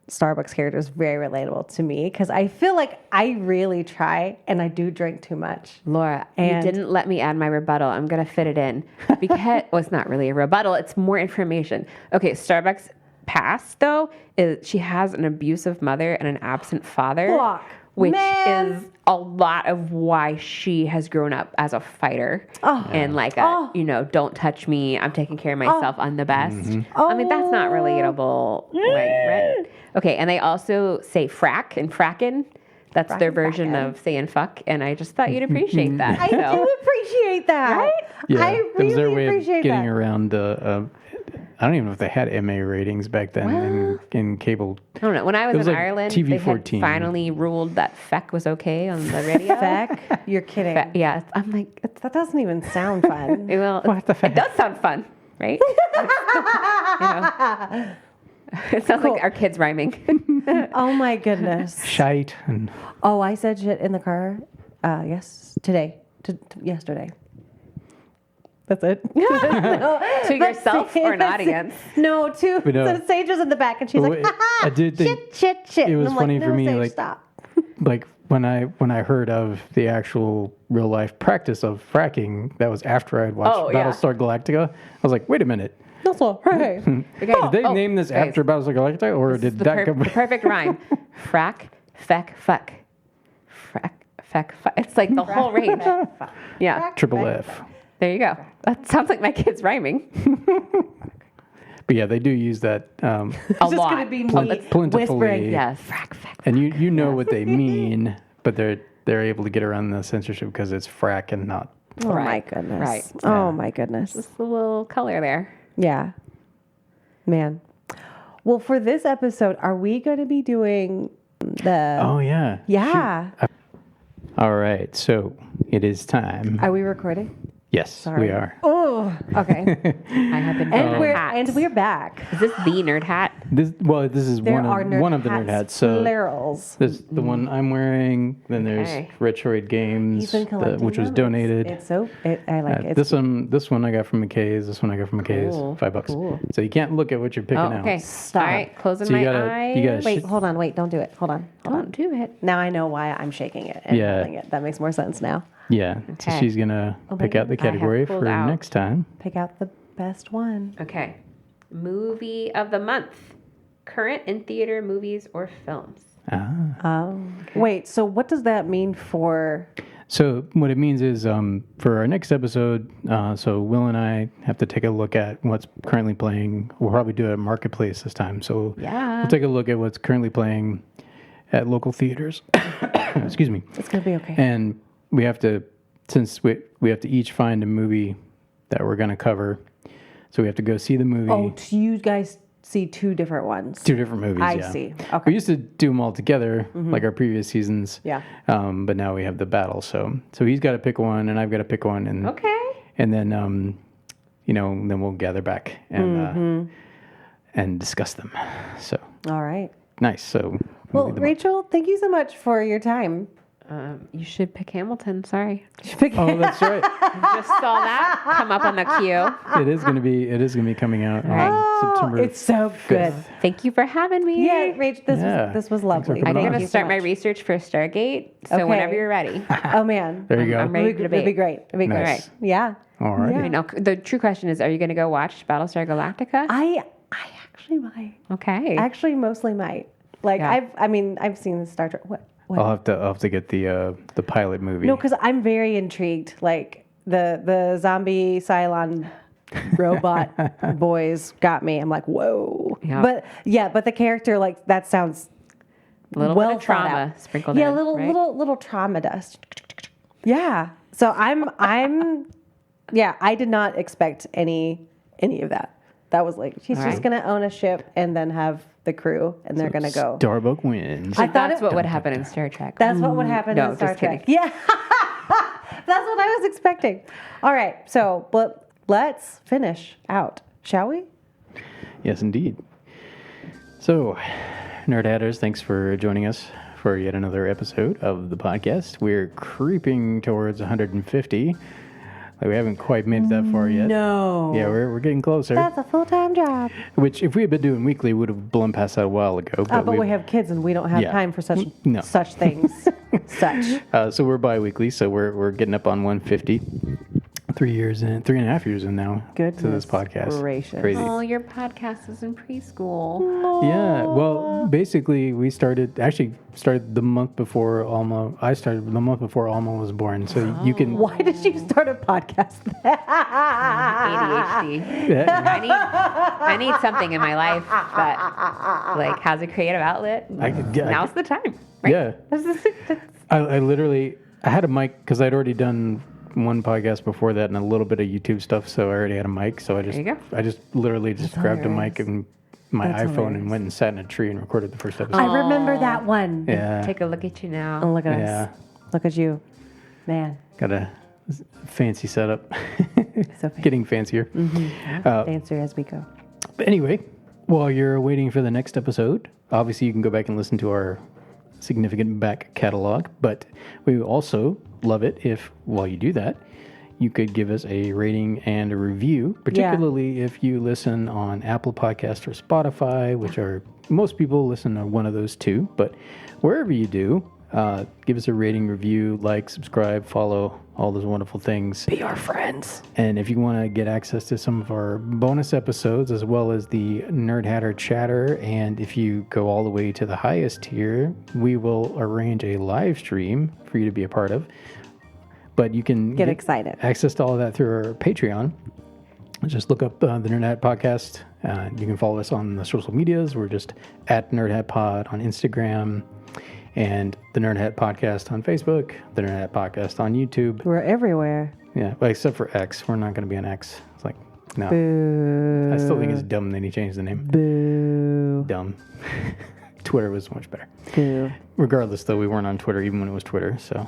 A: Starbucks character is very relatable to me because I feel like I really try and I do drink too much.
D: Laura,
A: And-
D: you didn't let me add my rebuttal. I'm going to fit it in because well, it's not really a rebuttal. It's more information. Okay, Starbucks past though is she has an abusive mother and an absent father,
A: Fuck,
D: which
A: man.
D: is a lot of why she has grown up as a fighter and like don't touch me. I'm taking care of myself. I'm the best. I mean that's not relatable, right? Okay, and they also say frack and frackin'. That's their version of saying fuck, and I just thought you'd appreciate that.
A: I do appreciate that.
D: Right?
B: Yeah,
A: I
B: it was their
A: really
B: way of
A: appreciate
B: getting
A: that.
B: around. I don't even know if they had MA ratings back then in cable.
D: I don't know. When I was,
B: It was
D: in
B: like
D: Ireland,
B: TV
D: they had
B: 14.
D: finally ruled that feck was okay on the radio.
A: Feck? You're kidding.
D: Yeah, I'm like,
A: That doesn't even sound fun.
D: it does sound fun, right? It sounds like our kids rhyming.
A: Oh my goodness.
B: Shite and
A: Oh, I said shit in the car. Yesterday. That's it.
D: To yourself or an audience?
A: No, to
B: But no.
A: so Sage was in the back and she's like,
B: I did think
A: shit.
B: it was
A: And I'm
B: funny
A: like,
B: for
A: no,
B: me,
A: Sage,
B: like-
A: stop.
B: like when I heard of the actual real life practice of fracking, that was after I had watched
D: Oh, yeah.
B: Battlestar Galactica. I was like, wait a minute,
A: That's all right.
D: Okay.
B: did they name this
D: guys,
B: after Battlestar Galactica, or did
D: the,
B: that come?
D: the perfect rhyme? Frack, feck, fuck. Frack, feck, fuck. It's like the whole range. Yeah.
B: Triple F.
D: There you go. That sounds like my kids rhyming.
B: But yeah, they do use that
D: A
A: It's just
D: lot.
A: gonna be me
B: plentifully.
A: whispering.
D: Yes. Frack, feck.
B: And you know what they mean, but they're able to get around the censorship because it's frack and not.
A: Oh my
D: Right,
A: goodness.
D: right.
A: Oh my goodness.
D: Just a little color there.
A: Yeah. Man. Well, for this episode, are we going to be doing the.
B: Oh yeah.
A: yeah.
B: All right, so it is time.
A: Are we recording?
B: Yes,
A: Sorry.
B: we are.
A: Oh, okay.
D: I have been
A: and
D: wearing
A: we're back.
D: Is this the nerd hat?
B: This is
A: There
B: one
A: are
B: of one of the nerd hats. So
A: plurals.
B: there's the one I'm wearing. Then there's
D: Okay.
B: Retroid Games,
A: He's been collecting
B: which was
A: them.
B: donated.
A: It's so. I like it.
B: This one I got from McKay's. This one I got from McKay's.
D: Cool,
B: $5.
D: cool.
B: So you can't look at what you're picking
D: Oh,
B: out.
D: okay.
A: Stop.
D: All right, closing
B: So you
D: my
B: gotta-
D: eyes.
B: you gotta
A: Wait, hold on. Wait, don't do it. Hold on.
D: Don't do it.
A: Now I know why I'm shaking it and
B: Yeah.
A: holding it. That makes more sense now.
B: Yeah. So
D: Okay.
B: she's gonna pick out the
A: goodness. I have
B: category for
D: pulled out.
B: next time.
A: Pick out the best one.
D: Okay. Movie of the month. Current in theater movies or films.
A: Oh. Wait, so what does that mean for.
B: So what it means is for our next episode, so Will and I have to take a look at what's currently playing. We'll probably do it at Marketplace this time. So
D: Yeah.
B: we'll take a look at what's currently playing at local theaters. Excuse me.
A: It's gonna be okay.
B: And we have to, since we have to each find a movie that we're going to cover. So we have to go see the movie.
A: Oh, so you guys see two different ones.
B: Two different movies.
A: I
B: yeah.
A: see. Okay.
B: We used to do them all together, like our previous seasons.
A: Yeah.
B: But now we have the battle. So he's got to pick one, and I've got to pick one, and and then then we'll gather back and discuss them. So
A: All right.
B: nice. So
A: Well, Rachel, thank you so much for your time.
D: You should pick Hamilton. Sorry.
B: oh, that's right.
D: Just saw that come up on the queue.
B: It is going to be coming out
D: Right.
B: on September.
A: It's so good.
B: 5th.
D: Thank you for having me.
A: Yeah, Rach, this was lovely.
B: Thanks for
D: I'm
B: coming
D: going
B: on.
D: to start my research for Stargate. So
A: Okay.
D: whenever you're ready.
A: Oh man,
B: There you go.
D: I'm ready to
A: it'd be
D: debate.
A: great. It'd be great.
B: Nice.
A: Yeah.
B: All right.
D: I know the true question is, are you going to go watch Battlestar Galactica?
A: I actually might.
D: Okay.
A: Actually, mostly might. Like
D: Yeah.
A: I've seen Star Trek. What?
B: I'll have to get the pilot movie.
A: No, because I'm very intrigued. Like the zombie Cylon robot boys got me. I'm like, whoa.
D: Yeah.
A: But the character, like, that sounds
D: a little
A: well
D: bit of
A: thought
D: trauma
A: out.
D: sprinkled
A: Yeah,
D: in. right?
A: little trauma dust. Yeah. So I'm yeah, I did not expect any of that. That was like, she's
D: All
A: just
D: right.
A: gonna own a ship and then have the crew and they're gonna go.
B: Starbuck wins.
A: I thought
D: That's
A: it-
D: what would happen in Star Trek.
A: That's what would happen
D: No,
A: in Star
D: just kidding.
A: Trek. Yeah. That's what I was expecting. All right. So, but let's finish out, shall we?
B: Yes, indeed. So, Nerdhatters, thanks for joining us for yet another episode of the podcast. We're creeping towards 150. Like, we haven't quite made it that far yet.
A: No.
B: Yeah, we're getting closer.
A: That's a full-time job.
B: Which, if we had been doing weekly, would have blown past that a while ago.
A: But we have kids and we don't have
B: Yeah.
A: time for such
B: No.
A: such things.
B: So we're bi-weekly, so we're getting up on 150. 3.5 years in now to this
A: Goodness
B: podcast.
A: gracious.
B: Crazy.
D: Oh, your podcast is in preschool.
B: Yeah, well, basically, we started the month before Alma. I started the month before Alma was born, so you can.
A: Why did you start a podcast?
D: ADHD.
B: Yeah,
D: I need something in my life that like has a creative outlet. Now's the time. Right?
B: yeah. I literally had a mic because I'd already done one podcast before that and a little bit of YouTube stuff, so I already had a mic. So I
D: you go.
B: just literally just grabbed a mic and my
A: That's
B: iPhone
A: hilarious.
B: and went and sat in a tree and recorded the first episode.
A: I remember that one.
B: Yeah,
D: Take a look at you now.
A: Oh, look at
B: Yeah.
A: us. Look at you. Man.
B: got a fancy setup.
A: So fancy.
B: Getting fancier.
A: Answer as we go.
B: But anyway, while you're waiting for the next episode, obviously you can go back and listen to our significant back catalog, but we would also love it if, while you do that, you could give us a rating and a review, particularly if you listen on Apple Podcast or Spotify, which are, most people listen to one of those two, but wherever you do, give us a rating, review, like, subscribe, follow, all those wonderful things.
A: Be our friends.
B: And if you want to get access to some of our bonus episodes, as well as the Nerd Hatter Chatter, and if you go all the way to the highest tier, we will arrange a live stream for you to be a part of. But you can
A: Get excited.
B: access to all of that through our Patreon. Just look up the Nerdhat Podcast. You can follow us on the social medias. We're just at Nerdhat Pod on Instagram, and the Nerdhat Podcast on Facebook, the Nerdhat Podcast on YouTube.
A: We're everywhere.
B: Yeah, well, except for X. We're not going to be on X. It's like, no.
A: Boo.
B: I still think it's dumb that he changed the name.
A: Boo.
B: Dumb. Twitter was much better.
A: Boo.
B: Regardless, though, we weren't on Twitter even when it was Twitter, so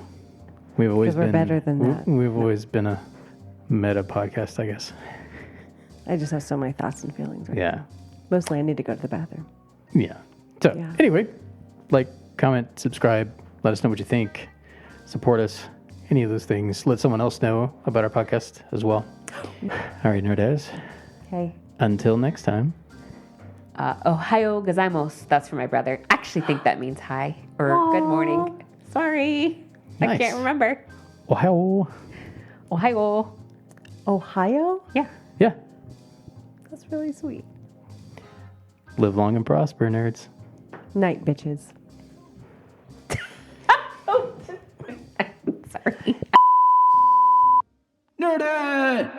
B: we've always
A: 'Cause we're
B: been
A: better than that.
B: We've always been a meta podcast, I guess.
A: I just have so many thoughts and feelings. Right
B: Yeah.
A: now. Mostly I need to go to the bathroom.
B: Yeah. So,
A: Yeah.
B: anyway, like, comment, subscribe, let us know what you think, support us, any of those things. Let someone else know about our podcast as well. All right, Nerdaz.
A: Okay.
B: Until next time.
D: Ohio gozaimasu. That's for my brother. I actually think that means hi or good morning. Sorry. I
B: Nice.
D: can't remember.
B: Ohio.
D: Ohio.
A: Ohio?
D: Yeah.
B: Yeah.
A: That's really sweet.
B: Live long and prosper, nerds.
A: Night, bitches.
D: Sorry.
E: Nerdhat!